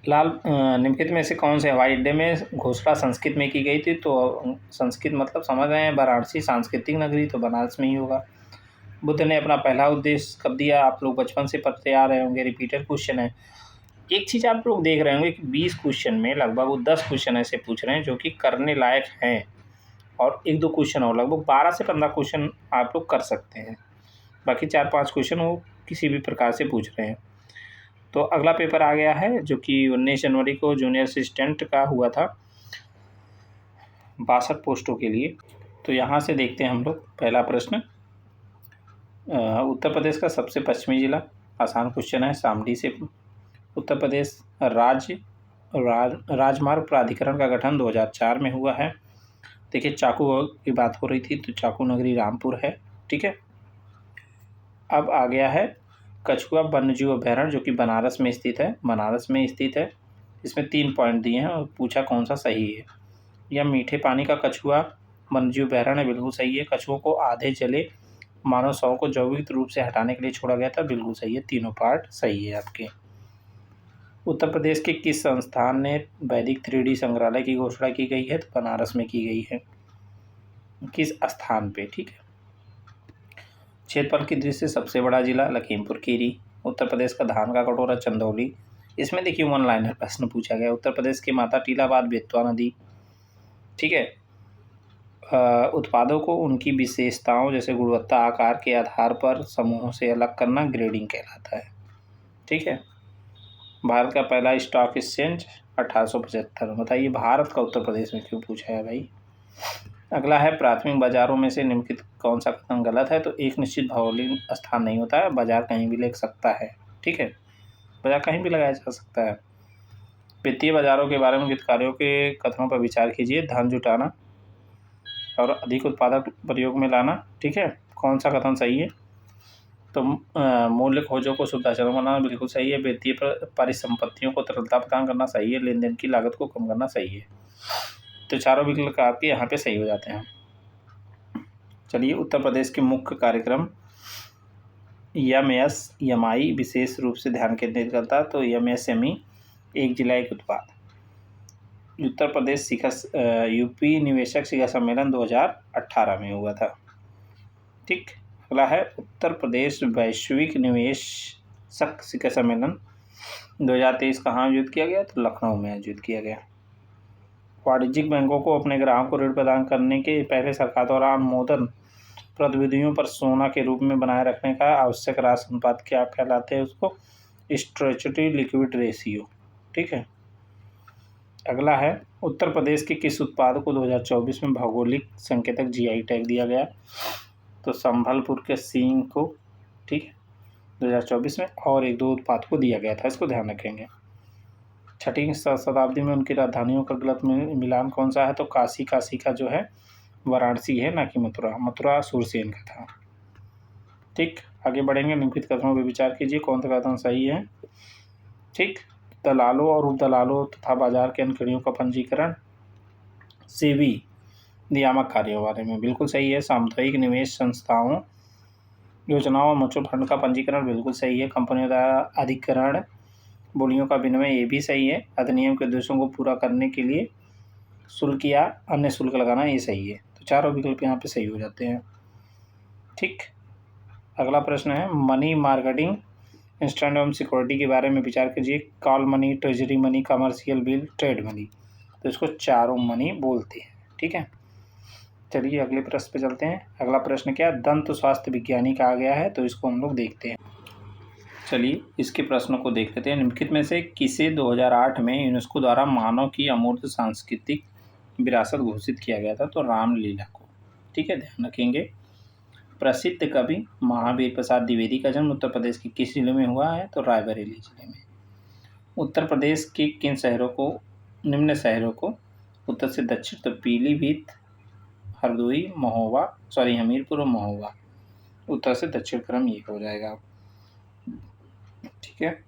निम्नलिखित में से कौन से हवाई अड्डे में घोषणा संस्कृत में की गई थी? तो संस्कृत मतलब समझ रहे हैं, वाराणसी सांस्कृतिक नगरी, तो बनारस में ही होगा। बुद्ध ने अपना पहला उपदेश कब दिया? आप लोग बचपन से पढ़ते आ रहे होंगे, रिपीटेड क्वेश्चन है। एक चीज़ आप लोग देख रहे होंगे कि 20 क्वेश्चन में लगभग वो 10 क्वेश्चन ऐसे पूछ रहे हैं जो कि करने लायक हैं, और 1-2 क्वेश्चन और, लगभग 12 से 15 क्वेश्चन आप लोग कर सकते हैं। बाकी 4-5 क्वेश्चन वो किसी भी प्रकार से पूछ रहे हैं। तो अगला पेपर आ गया है जो कि 19 जनवरी को जूनियर असिस्टेंट का हुआ था, 62 पोस्टों के लिए। तो यहाँ से देखते हैं हम लोग पहला प्रश्न। उत्तर प्रदेश का सबसे पश्चिमी जिला, आसान क्वेश्चन है, शामली से। उत्तर प्रदेश राजमार्ग प्राधिकरण का गठन 2004 में हुआ है। देखिए चाकू की बात हो रही थी, तो चाकू नगरी रामपुर है, ठीक है। अब आ गया है कछुआ वन्यजीव अभयारण्य जो कि बनारस में स्थित है। इसमें 3 पॉइंट दिए हैं और पूछा कौन सा सही है। यह मीठे पानी का कछुआ वन्यजीव अभयारण्य बिल्कुल सही है। कछुओं को आधे जले मानव शवों को जैविक रूप से हटाने के लिए छोड़ा गया था, बिल्कुल सही है। तीनों पार्ट सही है आपके। उत्तर प्रदेश के किस संस्थान ने वैदिक 3D संग्रहालय की घोषणा की गई है? तो बनारस में की गई है। किस स्थान पे? ठीक है। क्षेत्रफल की दृष्टि से सबसे बड़ा जिला लखीमपुर खीरी। उत्तर प्रदेश का धान का कटोरा चंदौली। इसमें देखिए 1 लाइनर प्रश्न पूछा गया। उत्तर प्रदेश के माता टीलाबाद बेतवा नदी, ठीक है। उत्पादों को उनकी विशेषताओं जैसे गुणवत्ता आकार के आधार पर समूहों से अलग करना ग्रेडिंग कहलाता है, ठीक है। भारत का पहला स्टॉक एक्सचेंज 1875। बताइए भारत का उत्तर प्रदेश में क्यों पूछा है भाई। अगला है प्राथमिक बाजारों में से निम्नलिखित कौन सा कथन गलत है? तो एक निश्चित भौगोलिक स्थान नहीं होता है, बाजार कहीं भी लग सकता है, ठीक है। बाजार कहीं भी लगाया जा सकता है। वित्तीय बाजारों के बारे में हितधारकों के कथनों पर विचार कीजिए। धन जुटाना और अधिक उत्पादक प्रयोग में लाना, ठीक है। कौन सा कथन सही है? तो मूल्य खोजों को सुविधाजनक बनाना बिल्कुल सही है। वित्तीय परिसंपत्तियों को तरलता प्रदान करना सही है। लेन देन की लागत को कम करना सही है। तो चारों विकल्प आपके यहाँ पे सही हो जाते हैं। चलिए उत्तर प्रदेश के मुख्य कार्यक्रम MSMI विशेष रूप से ध्यान केंद्रित करता है। तो MSME एक जिला एक उत्पाद। उत्तर प्रदेश यूपी निवेशक शिखर सम्मेलन 2018 में हुआ था, ठीक। अगला है उत्तर प्रदेश वैश्विक निवेशक शिखर सम्मेलन 2023 कहाँ आयोजित किया गया? तो लखनऊ में आयोजित किया गया। वाणिज्यिक बैंकों को अपने ग्राहकों को ऋण प्रदान करने के पहले सरकार द्वारा अनुमोदन प्रतिविधियों पर सोना के रूप में बनाए रखने का आवश्यक राशि अनुपात क्या कहलाते हैं? उसको स्ट्रेचुरी लिक्विड रेशियो, ठीक है। अगला है उत्तर प्रदेश के किस उत्पाद को 2024 में भौगोलिक संकेतक GI टैग दिया गया? तो संभलपुर के सींग को, ठीक है, 2024 में, और 1-2 उत्पाद को दिया गया था, इसको ध्यान रखेंगे। 6वीं शताब्दी में उनकी राजधानियों का गलत मिलान कौन सा है? तो काशी का जो है वाराणसी है, ना कि मथुरा सूरसेन का था, ठीक। आगे बढ़ेंगे। निम्नलिखित कथनों पर विचार कीजिए, कौन सा कथन सही है, ठीक। दलालों और उप दलालों तथा बाजार के अंकड़ियों का पंजीकरण सेबी नियामक कार्यों के बारे में, बिल्कुल सही है। सामुदायिक निवेश संस्थाओं, योजनाओं और म्यूचुअल फंड का पंजीकरण, बिल्कुल सही है। कंपनियों द्वारा अधिग्रहण, बोलियों का विनिमय, ये भी सही है। अधिनियम के उद्देश्यों को पूरा करने के लिए शुल्क या अन्य शुल्क लगाना, ये सही है। तो चारों विकल्प यहाँ पे सही हो जाते हैं। ठीक, अगला प्रश्न है मनी मार्केटिंग इंस्ट्रूमेंट एवं सिक्योरिटी के बारे में विचार कीजिए। Call money, treasury money, commercial bill, trade money. तो इसको चारों मनी बोलते हैं। ठीक है, चलिए अगले प्रश्न पे चलते हैं। अगला प्रश्न क्या, दंत स्वास्थ्य विज्ञानी कहा गया है, तो इसको हम लोग देखते हैं। चलिए इसके प्रश्नों को देख लेते हैं। निम्नलिखित में से किसे 2008 में यूनेस्को द्वारा मानव की अमूर्त सांस्कृतिक विरासत घोषित किया गया था? तो रामलीला को। ठीक है, ध्यान रखेंगे। प्रसिद्ध कवि महावीर प्रसाद द्विवेदी का जन्म उत्तर प्रदेश के किस जिले में हुआ है? तो रायबरेली जिले में। उत्तर प्रदेश के किन शहरों को, निम्न शहरों को उत्तर से दक्षिण, तो पीलीभीत, हरदोई, हमीरपुर और महोबा, उत्तर से दक्षिण क्रम ये हो जाएगा। ठीक है,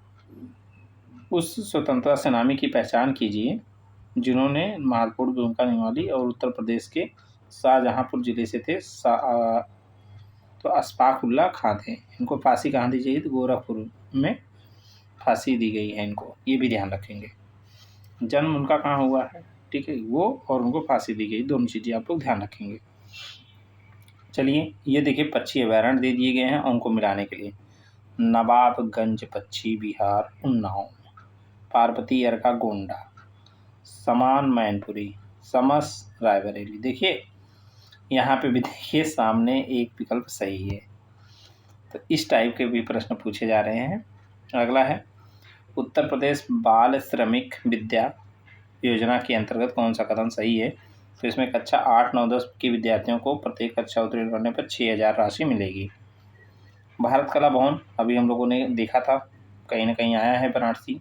उस स्वतंत्रता सेनानी की पहचान कीजिए जिन्होंने महत्वपूर्ण भूमिका निभाई और उत्तर प्रदेश के शाहजहांपुर जिले से थे। तो अशफाक उल्लाह खां थे। इनको फांसी कहाँ दी गई? तो गोरखपुर में फांसी दी गई है इनको, ये भी ध्यान रखेंगे। जन्म उनका कहाँ हुआ है? ठीक है, वो और उनको फांसी दी गई, दोनों चीज़ें आप लोग ध्यान रखेंगे। चलिए ये देखिए पक्षी अभयारण्य दे दिए गए हैं उनको मिलाने के लिए। नवाबगंज पक्षी विहार उन्नाव, पार्वती अर्का गोंडा, समान मैनपुरी, समस रायबरेली। देखिए यहाँ पे भी देखिए सामने एक विकल्प सही है। तो इस टाइप के भी प्रश्न पूछे जा रहे हैं। अगला है उत्तर प्रदेश बाल श्रमिक विद्या योजना के अंतर्गत कौन सा कदम सही है? तो इसमें कक्षा 8, 9, 10 के विद्यार्थियों को प्रत्येक कक्षा उत्तीर्ण करने पर 6,000 राशि मिलेगी। भारत कला भवन अभी हम लोगों ने देखा था, कहीं ना कहीं आया है वाराणसी।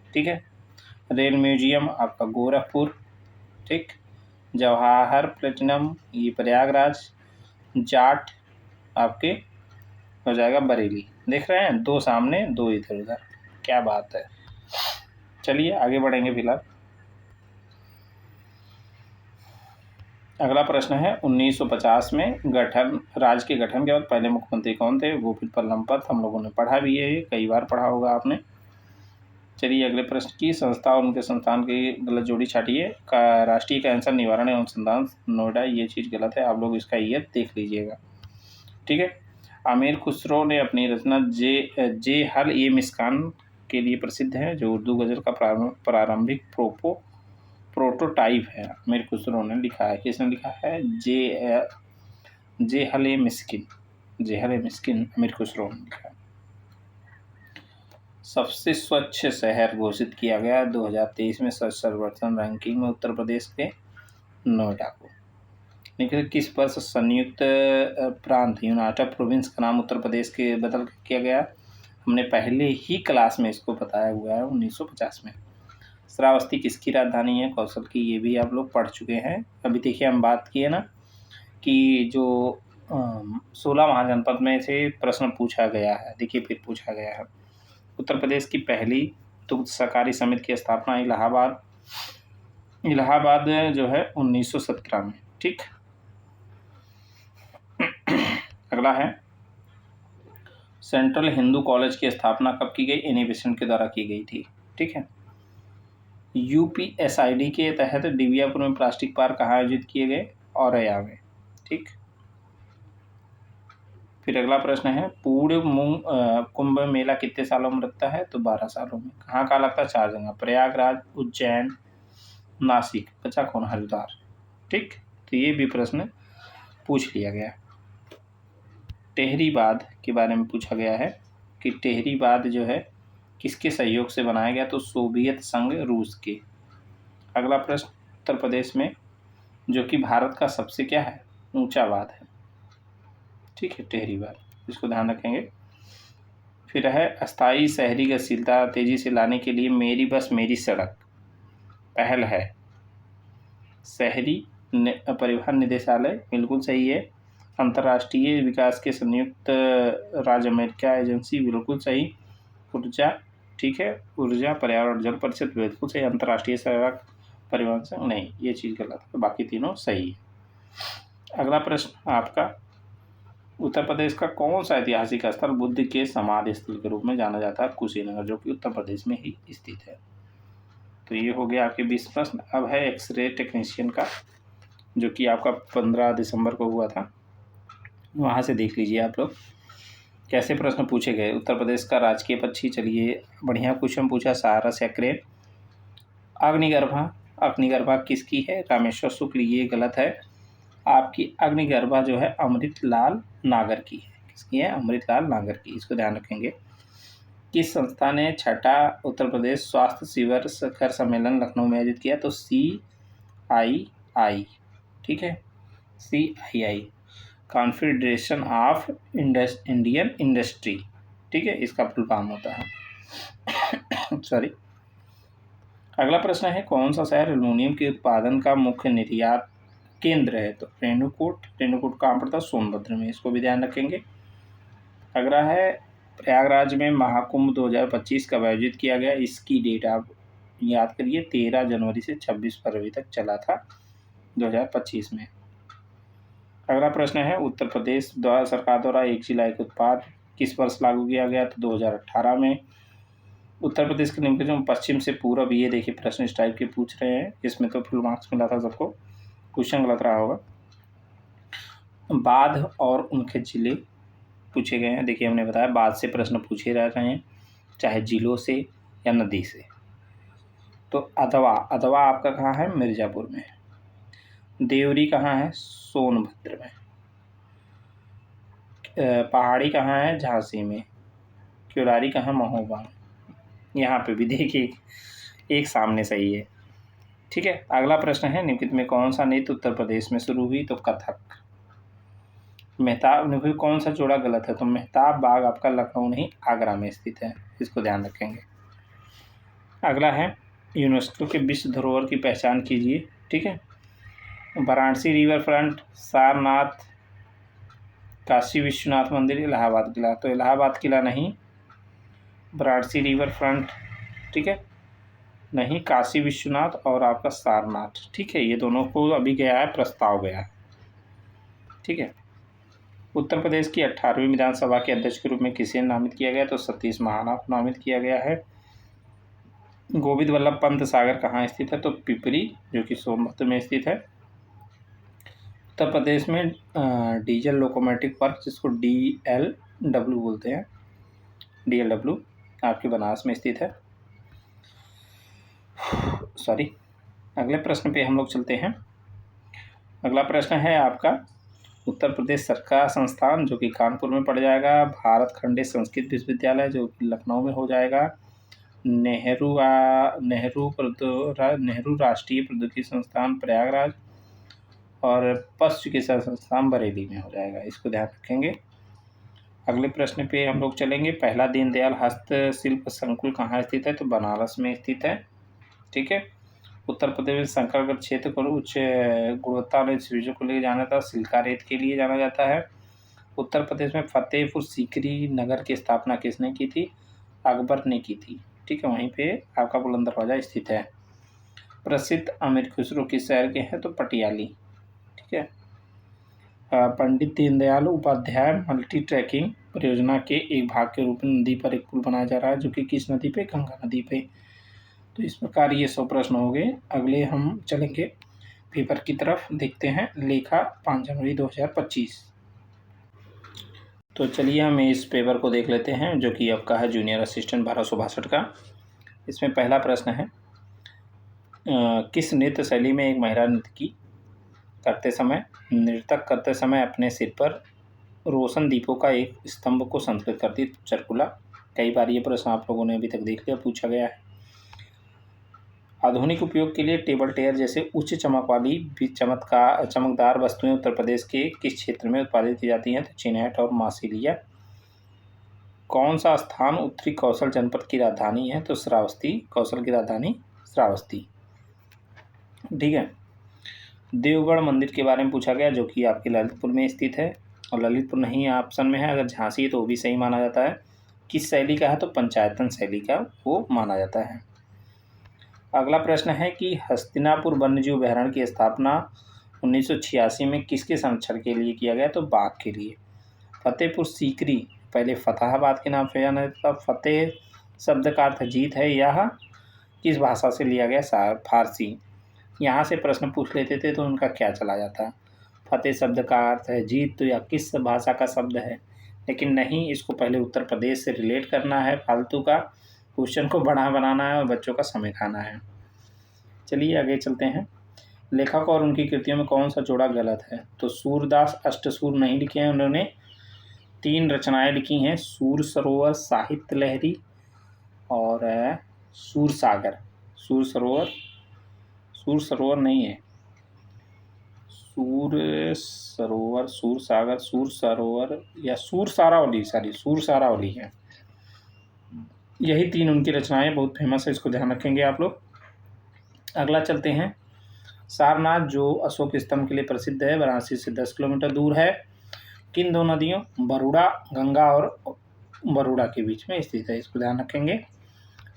ठीक है, रेल म्यूजियम आपका गोरखपुर। ठीक, जवाहर प्लेटिनम ये प्रयागराज, जाट आपके हो जाएगा बरेली। देख रहे हैं, दो सामने दो इधर उधर, क्या बात है। चलिए आगे बढ़ेंगे। फिलहाल अगला प्रश्न है 1950 में राज्य के गठन के बाद पहले मुख्यमंत्री कौन थे? गोविंद बल्लभ पंत। हम लोगों ने पढ़ा भी है, कई बार पढ़ा होगा आपने। चलिए अगले प्रश्न की संस्था और उनके संस्थान की गलत जोड़ी छाटिए। राष्ट्रीय कैंसर निवारण एवं अनुसंधान नोएडा, ये चीज़ गलत है, आप लोग इसका ईयर देख लीजिएगा। ठीक है, आमिर खुसरो ने अपनी रचना जे हल ये मिस्कान के लिए प्रसिद्ध है, जो उर्दू गज़ल का प्रारंभिक प्रोटोटाइप है। आमिर खुसरो ने लिखा है। किसने लिखा है? जे हल ए मिस्किन आमिर खुसरो ने लिखा है। सबसे स्वच्छ शहर घोषित किया गया 2023 में स्वच्छ सर्वेक्षण रैंकिंग में उत्तर प्रदेश के नोएडा को। लेकिन किस वर्ष संयुक्त प्रांत यूनाइटेड प्रोविंस का नाम उत्तर प्रदेश के बदल किया गया? हमने पहले ही क्लास में इसको बताया हुआ है, 1950 में। श्रावस्ती किसकी राजधानी है? कौशल की, ये भी आप लोग पढ़ चुके हैं। अभी देखिए हम बात किए ना कि जो 16 महाजनपद में से प्रश्न पूछा गया है। देखिए फिर पूछा गया है उत्तर प्रदेश की पहली दुग्ध सहकारी समिति की स्थापना इलाहाबाद जो है 1917 में। ठीक, अगला है सेंट्रल हिंदू कॉलेज की स्थापना कब की गई? एनी बेसेंट के द्वारा की गई थी। ठीक है, यूपीएसआईडी के तहत डिबियापुर में प्लास्टिक पार्क कहाँ आयोजित किए गए? औरैया में। ठीक, फिर अगला प्रश्न है पूर्ण कुंभ मेला कितने सालों में लगता है? तो 12 सालों में। कहाँ कहाँ लगता है? 4 जगह, प्रयागराज, उज्जैन, नासिक, बचा कौन? हरिद्वार। ठीक, तो ये भी प्रश्न पूछ लिया गया। टेहरी बांध के बारे में पूछा गया है कि टेहरी बांध जो है किसके सहयोग से बनाया गया? तो सोवियत संघ रूस के। अगला प्रश्न उत्तर प्रदेश में जो कि भारत का सबसे क्या है? ऊंचा बांध है। ठीक है, टेहरी बांध, इसको ध्यान रखेंगे। फिर है अस्थायी शहरी गतिशीलता तेजी से लाने के लिए मेरी बस मेरी सड़क पहल है। शहरी परिवहन निदेशालय, बिल्कुल सही है। अंतर्राष्ट्रीय विकास के संयुक्त राज्य अमेरिका एजेंसी, बिल्कुल सही। ऊर्जा, ठीक है, ऊर्जा पर्यावरण जल परिषद, बिल्कुल सही। अंतर्राष्ट्रीय सड़क परिवहन संघ, नहीं, ये चीज़ गलत है, बाकी तीनों सही है। अगला प्रश्न आपका, उत्तर प्रदेश का कौन सा ऐतिहासिक स्थल बुद्ध के समाधि स्थल के रूप में जाना जाता है? कुशीनगर, जो कि उत्तर प्रदेश में ही स्थित है। तो ये हो गया आपके 20 प्रश्न। अब है एक्सरे टेक्नीशियन का, जो कि आपका 15 दिसंबर को हुआ था। वहाँ से देख लीजिए आप लोग कैसे प्रश्न पूछे गए। उत्तर प्रदेश का राजकीय पक्षी, चलिए बढ़िया क्वेश्चन पूछा, सारस या क्रेन। अग्निगर्भा, अग्निगर्भा किसकी है? रामेश्वर शुक्ल, ये गलत है। आपकी अग्निगर्भा जो है अमृतलाल नागर की है। किसकी है? अमृतलाल नागर की, इसको ध्यान रखेंगे। किस संस्था ने छठा उत्तर प्रदेश स्वास्थ्य शिविर शिखर सम्मेलन लखनऊ में आयोजित किया? तो CII, ठीक है, CII, confederation of Indian industry, ठीक है, इसका फुल फॉर्म होता है। सॉरी। अगला प्रश्न है, कौन सा शहर एल्युमिनियम के उत्पादन का मुख्य निर्यात केंद्र है? तो रेणुकूट, रेणुकूट कहाँ पड़ता है? सोनभद्र में, इसको भी ध्यान रखेंगे। अगला है, प्रयागराज में महाकुंभ 2025 कब आयोजित किया गया? इसकी डेट आप याद करिए, 13 जनवरी से 26 फरवरी तक चला था 2025 में। अगला प्रश्न है, उत्तर प्रदेश द्वारा सरकार द्वारा एक जिला एक उत्पाद किस वर्ष लागू किया गया? तो 2018 में। उत्तर प्रदेश के निम्नलिखित पश्चिम से पूर्व, ये देखिए प्रश्न इस टाइप के पूछ रहे हैं, इसमें तो फुल मार्क्स मिला था सबको, क्वेश्चन गलत रहा होगा। बाढ़ और उनके जिले पूछे गए हैं। देखिए हमने बताया बाढ़ से प्रश्न पूछे रह रहे हैं, चाहे जिलों से या नदी से। तो अधवा, अधवा आपका कहाँ है? मिर्ज़ापुर में। देवरी कहाँ है? सोनभद्र में। पहाड़ी कहाँ है? झांसी में। क्युलारी कहाँ? महोबा। यहाँ पे भी देखिए एक सामने सही है, ठीक है। अगला प्रश्न है, निम्नलिखित में कौन सा नृत्य उत्तर प्रदेश में शुरू हुई? तो कथक। मेहताब, निम्नलिखित कौन सा जोड़ा गलत है? तो मेहताब बाग आपका लखनऊ नहीं आगरा में स्थित है, इसको ध्यान रखेंगे। अगला है, यूनेस्को के विश्व धरोहर की पहचान कीजिए, ठीक है। वाराणसी रिवर फ्रंट, सारनाथ, काशी विश्वनाथ मंदिर, इलाहाबाद किला। तो इलाहाबाद किला नहीं, वाराणसी रिवर फ्रंट, ठीक है, नहीं, काशी विश्वनाथ और आपका सारनाथ, ठीक है, ये दोनों को अभी गया है, प्रस्ताव गया है, ठीक है। उत्तर प्रदेश की 18वीं विधानसभा के अध्यक्ष के रूप में किसे नामित किया गया? तो सतीश महाना को नामित किया गया है। गोविंद वल्लभ पंत सागर कहाँ स्थित है? तो पिपरी, जो कि सोनभद्र में स्थित है। उत्तर प्रदेश में डीजल लोकोमोटिव पार्क, जिसको DLW बोलते हैं, DLW आपके बनारस में स्थित है। सॉरी। अगले प्रश्न पे हम लोग चलते हैं। अगला प्रश्न है आपका, उत्तर प्रदेश सरकार संस्थान, जो कि कानपुर में पड़ जाएगा। भारत खंडे संस्कृत विश्वविद्यालय, जो कि लखनऊ में हो जाएगा। नेहरू राष्ट्रीय प्रौद्योगिकी संस्थान प्रयागराज, और पशु चिकित्सा संस्थान बरेली में हो जाएगा, इसको ध्यान रखेंगे। अगले प्रश्न पे हम लोग चलेंगे। पहला दीनदयाल हस्तशिल्प संकुल कहाँ स्थित है? तो बनारस में स्थित है, ठीक है। उत्तर प्रदेश में शंकरगढ़ क्षेत्र को उच्च गुणवत्ता वाले चीज़ों को लिए जाना जाता है, सिल्का रेत के लिए जाना जाता है। उत्तर प्रदेश में फतेहपुर सीकरी नगर की स्थापना किसने की थी? अकबर ने की थी, ठीक है, वहीं पे आपका बुलंद दरवाजा स्थित है। प्रसिद्ध अमीर खुसरो किस शहर के हैं? तो पटियाली, ठीक है। पंडित दीनदयाल उपाध्याय मल्टी ट्रैकिंग परियोजना के एक भाग के रूप में नदी पर एक पुल बनाया जा रहा है, जो कि किस नदी पे? गंगा नदी पे। तो इस प्रकार ये 100 प्रश्न हो गए। अगले हम चलेंगे पेपर की तरफ, देखते हैं लेखा 5 जनवरी 2025। तो चलिए हम इस पेपर को देख लेते हैं, जो कि आपका है जूनियर असिस्टेंट 1262 का। इसमें पहला प्रश्न है, किस नृत्य शैली में एक महिला नर्तकी नृतक करते समय अपने सिर पर रोशन दीपों का एक स्तंभ को संतुलित करती? चरकुला। कई बार ये प्रश्न आप लोगों ने अभी तक देख लिया, पूछा गया है। आधुनिक उपयोग के लिए टेबल टेयर जैसे उच्च चमक वाली चमकदार वस्तुएं उत्तर प्रदेश के किस क्षेत्र में उत्पादित की जाती हैं? तो चिनहट और मासिलिया। कौन सा स्थान उत्तरी कौशल जनपद की राजधानी है? तो श्रावस्ती, कौशल की राजधानी श्रावस्ती, ठीक है। देवगढ़ मंदिर के बारे में पूछा गया, जो कि आपके ललितपुर में स्थित है, और ललितपुर नहीं ऑप्शन में है। अगर झांसी है तो वो भी सही माना जाता है। किस शैली का है? तो पंचायतन शैली का वो माना जाता है। अगला प्रश्न है कि हस्तिनापुर वन्यजीव अभयारण्य की स्थापना 1986 में किसके संरक्षण के लिए किया गया? तो बाघ के लिए। फतेहपुर सीकरी पहले फतेहाबाद के नाम से जाना जाता था। फतेह शब्द का अर्थ जीत है। यह किस भाषा से लिया गया? फारसी। यहाँ से प्रश्न पूछ लेते थे तो उनका क्या चला जाता? फतेह शब्द का अर्थ है जीत, तो यह किस भाषा का शब्द है? लेकिन नहीं, इसको पहले उत्तर प्रदेश से रिलेट करना है। फालतू का क्वेश्चन को बड़ा बनाना है और बच्चों का समय खाना है। चलिए आगे चलते हैं। लेखक और उनकी कृतियों में कौन सा जोड़ा गलत है? तो सूरदास अष्टसूर नहीं लिखे हैं, उन्होंने 3 रचनाएं लिखी हैं, सूर सरोवर, साहित्य लहरी और सूर सागर। सूर सरोवर नहीं है, सूर सरोवर, सूर सागर, सूर सरोवर या सूर सारावली है। यही 3 उनकी रचनाएं बहुत फेमस है, इसको ध्यान रखेंगे आप लोग। अगला चलते हैं। सारनाथ जो अशोक स्तंभ के लिए प्रसिद्ध है, वाराणसी से 10 किलोमीटर दूर है। किन 2 नदियों, बरूडा गंगा और बरूडा के बीच में स्थित है, इसको ध्यान रखेंगे।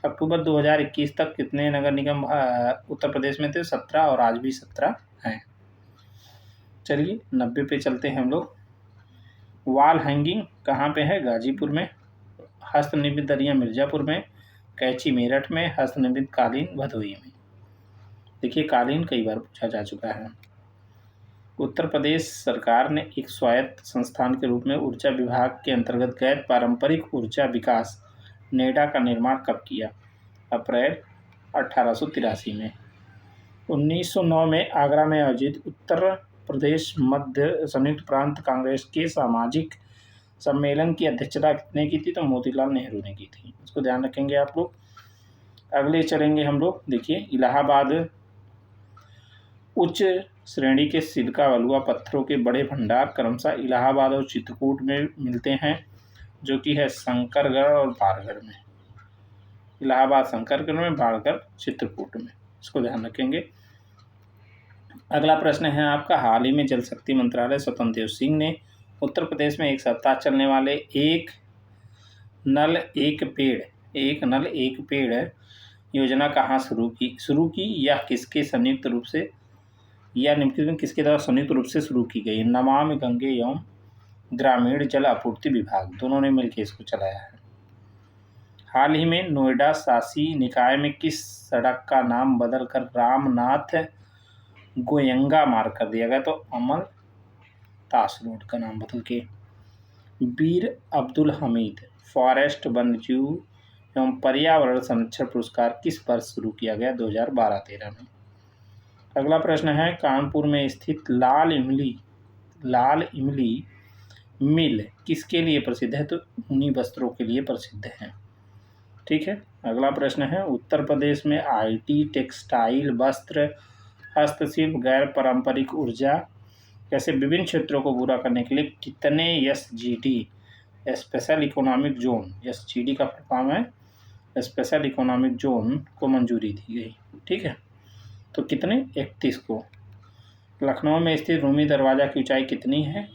अक्टूबर 2021 तक कितने नगर निगम उत्तर प्रदेश में थे? 17 और आज भी 17 हैं। चलिए 90 पे चलते हैं हम लोग। वॉल हैंगिंग कहाँ पे है? गाजीपुर में। हस्तनिर्मित दरिया मिर्जापुर में। कैंची मेरठ में। हस्तनिर्मित कालीन भदोही में। देखिए कालीन कई बार पूछा जा चुका है। उत्तर प्रदेश सरकार ने एक स्वायत्त संस्थान के रूप में ऊर्जा विभाग के अंतर्गत गैर पारंपरिक ऊर्जा विकास नेडा का निर्माण कब किया? अप्रैल 1883 में। 1909 में आगरा में आयोजित उत्तर प्रदेश मध्य संयुक्त प्रांत कांग्रेस के सामाजिक सम्मेलन की अध्यक्षता किसने की थी? तो मोतीलाल नेहरू ने की थी, इसको ध्यान रखेंगे आप लोग। अगले चलेंगे हम लोग। देखिए इलाहाबाद उच्च श्रेणी के सिलिका बलुआ पत्थरों के बड़े भंडार क्रमशः इलाहाबाद और चित्रकूट में मिलते हैं, जो कि है शंकरगढ़ और बाड़गढ़ में। इलाहाबाद शंकरगढ़ में, बाड़गढ़ चित्रकूट में, इसको ध्यान रखेंगे। अगला प्रश्न है आपका। हाल ही में जल शक्ति मंत्रालय स्वतंत्र देव सिंह ने उत्तर प्रदेश में 1 सप्ताह चलने वाले एक नल एक पेड़ योजना कहाँ शुरू की या किसके संयुक्त रूप से या निम्नलिखित में किसके द्वारा संयुक्त रूप से शुरू की गई? नमामि गंगे एवं ग्रामीण जल आपूर्ति विभाग, दोनों ने मिलकर इसको चलाया है। हाल ही में नोएडा शासी निकाय में किस सड़क का नाम बदलकर रामनाथ गोयंगा मार्ग कर दिया गया? तो अमल ताश रोड का नाम बदल के। वीर अब्दुल हमीद फॉरेस्ट वन्यजीव एवं पर्यावरण संरक्षण पुरस्कार किस वर्ष शुरू किया गया? 2012-13 में। अगला प्रश्न है। कानपुर में स्थित लाल इमली मिल किसके लिए प्रसिद्ध है? तो ऊनी वस्त्रों के लिए प्रसिद्ध है। ठीक है। अगला प्रश्न है। उत्तर प्रदेश में IT, टेक्सटाइल, वस्त्र, हस्तशिल्प, गैर पारंपरिक ऊर्जा जैसे विभिन्न क्षेत्रों को पूरा करने के लिए कितने SGD special economic zone, SGD का फुल है स्पेशल इकोनॉमिक जोन को मंजूरी दी गई? ठीक है, तो कितने? 31 को। लखनऊ में स्थित रूमी दरवाज़ा की ऊंचाई कितनी है?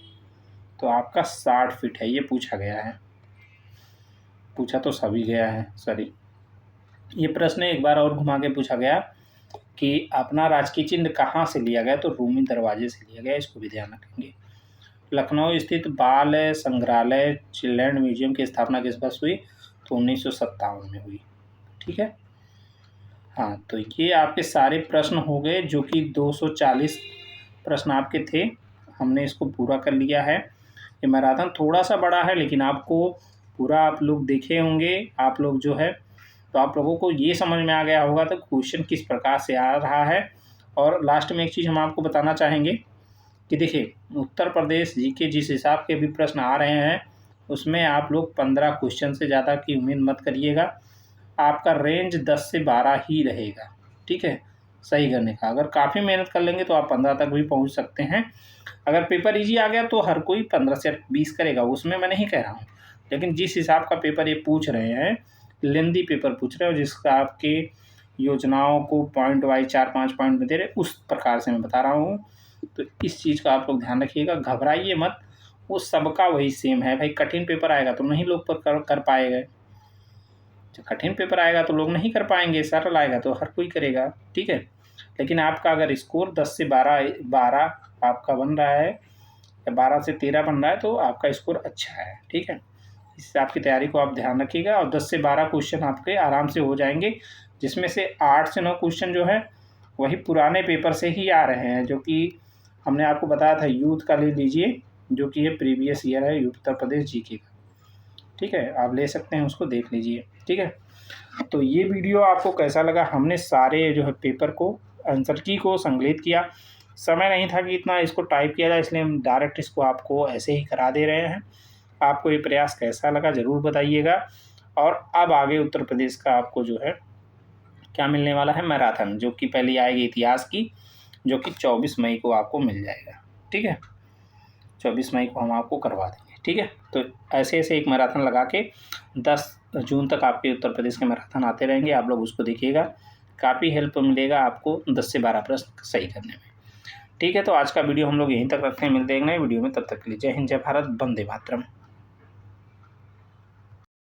तो आपका 60 फीट है। ये पूछा गया है, पूछा तो सभी गया है, सॉरी। ये प्रश्न एक बार और घुमा के पूछा गया कि अपना राजकीय चिन्ह कहाँ से लिया गया? तो रूमी दरवाजे से लिया गया, इसको भी ध्यान रखेंगे। लखनऊ स्थित बाल संग्रहालय चिल्ड्रन म्यूजियम की स्थापना किस वर्ष हुई? तो 1957 में हुई। ठीक है। हाँ, तो ये आपके सारे प्रश्न हो गए, जो कि 240 प्रश्न आपके थे। हमने इसको पूरा कर लिया है। ये मैराथन थोड़ा सा बड़ा है, लेकिन आपको पूरा आप लोग देखे होंगे, आप लोग जो है, तो आप लोगों को ये समझ में आ गया होगा तो क्वेश्चन किस प्रकार से आ रहा है। और लास्ट में एक चीज़ हम आपको बताना चाहेंगे कि देखिए उत्तर प्रदेश GK जिस हिसाब के भी प्रश्न आ रहे हैं, उसमें आप लोग 15 क्वेश्चन से ज़्यादा की उम्मीद मत करिएगा। आपका रेंज 10 से 12 ही रहेगा। ठीक है, सही करने का। अगर काफ़ी मेहनत कर लेंगे तो आप 15 तक भी पहुंच सकते हैं। अगर पेपर इजी आ गया तो हर कोई 15 से 20 करेगा, उसमें मैं नहीं कह रहा हूँ, लेकिन जिस हिसाब का पेपर ये पूछ रहे हैं, लेंदी पेपर पूछ रहे हो, जिसका आपके योजनाओं को पॉइंट वाइज 4-5 पॉइंट में दे रहे, उस प्रकार से मैं बता रहा हूँ। तो इस चीज़ का आप लोग ध्यान रखिएगा, घबराइए मत, वो सबका वही सेम है भाई। कठिन पेपर आएगा तो नहीं लोग कर पाएंगे, जो कठिन पेपर आएगा तो लोग नहीं कर पाएंगे, सरल आएगा तो हर कोई करेगा। ठीक है, लेकिन आपका अगर स्कोर 10 से 12 आपका बन रहा है या 12 से 13 बन रहा है तो आपका स्कोर अच्छा है। ठीक है, इससे आपकी तैयारी को आप ध्यान रखिएगा और 10 से 12 क्वेश्चन आपके आराम से हो जाएंगे, जिसमें से 8 से 9 क्वेश्चन जो है वही पुराने पेपर से ही आ रहे हैं, जो कि हमने आपको बताया था यूथ का ले लीजिए, जो कि ये प्रीवियस ईयर है उत्तर प्रदेश जीके का। ठीक है, आप ले सकते हैं, उसको देख लीजिए। ठीक है, तो ये वीडियो आपको कैसा लगा? हमने सारे जो है पेपर को, आंसर की को संकलित किया। समय नहीं था कि इतना इसको टाइप किया जाए, इसलिए हम डायरेक्ट इसको आपको ऐसे ही करा दे रहे हैं। आपको ये प्रयास कैसा लगा ज़रूर बताइएगा। और अब आगे उत्तर प्रदेश का आपको जो है क्या मिलने वाला है, मैराथन, जो कि पहले आएगी इतिहास की, जो कि 24 मई को आपको मिल जाएगा। ठीक है, 24 मई को हम आपको करवा देंगे। ठीक है, तो ऐसे ऐसे एक मैराथन लगा के 10 जून तक आपके उत्तर प्रदेश के मैराथन आते रहेंगे। आप लोग उसको देखिएगा, काफ़ी हेल्प मिलेगा आपको 10 से 12 प्रश्न सही करने में। ठीक है, तो आज का वीडियो हम लोग यहीं तक रखते हैं, मिलते हैं नए वीडियो में। तब तक के लिए जय हिंद, जय भारत, वंदे मातरम।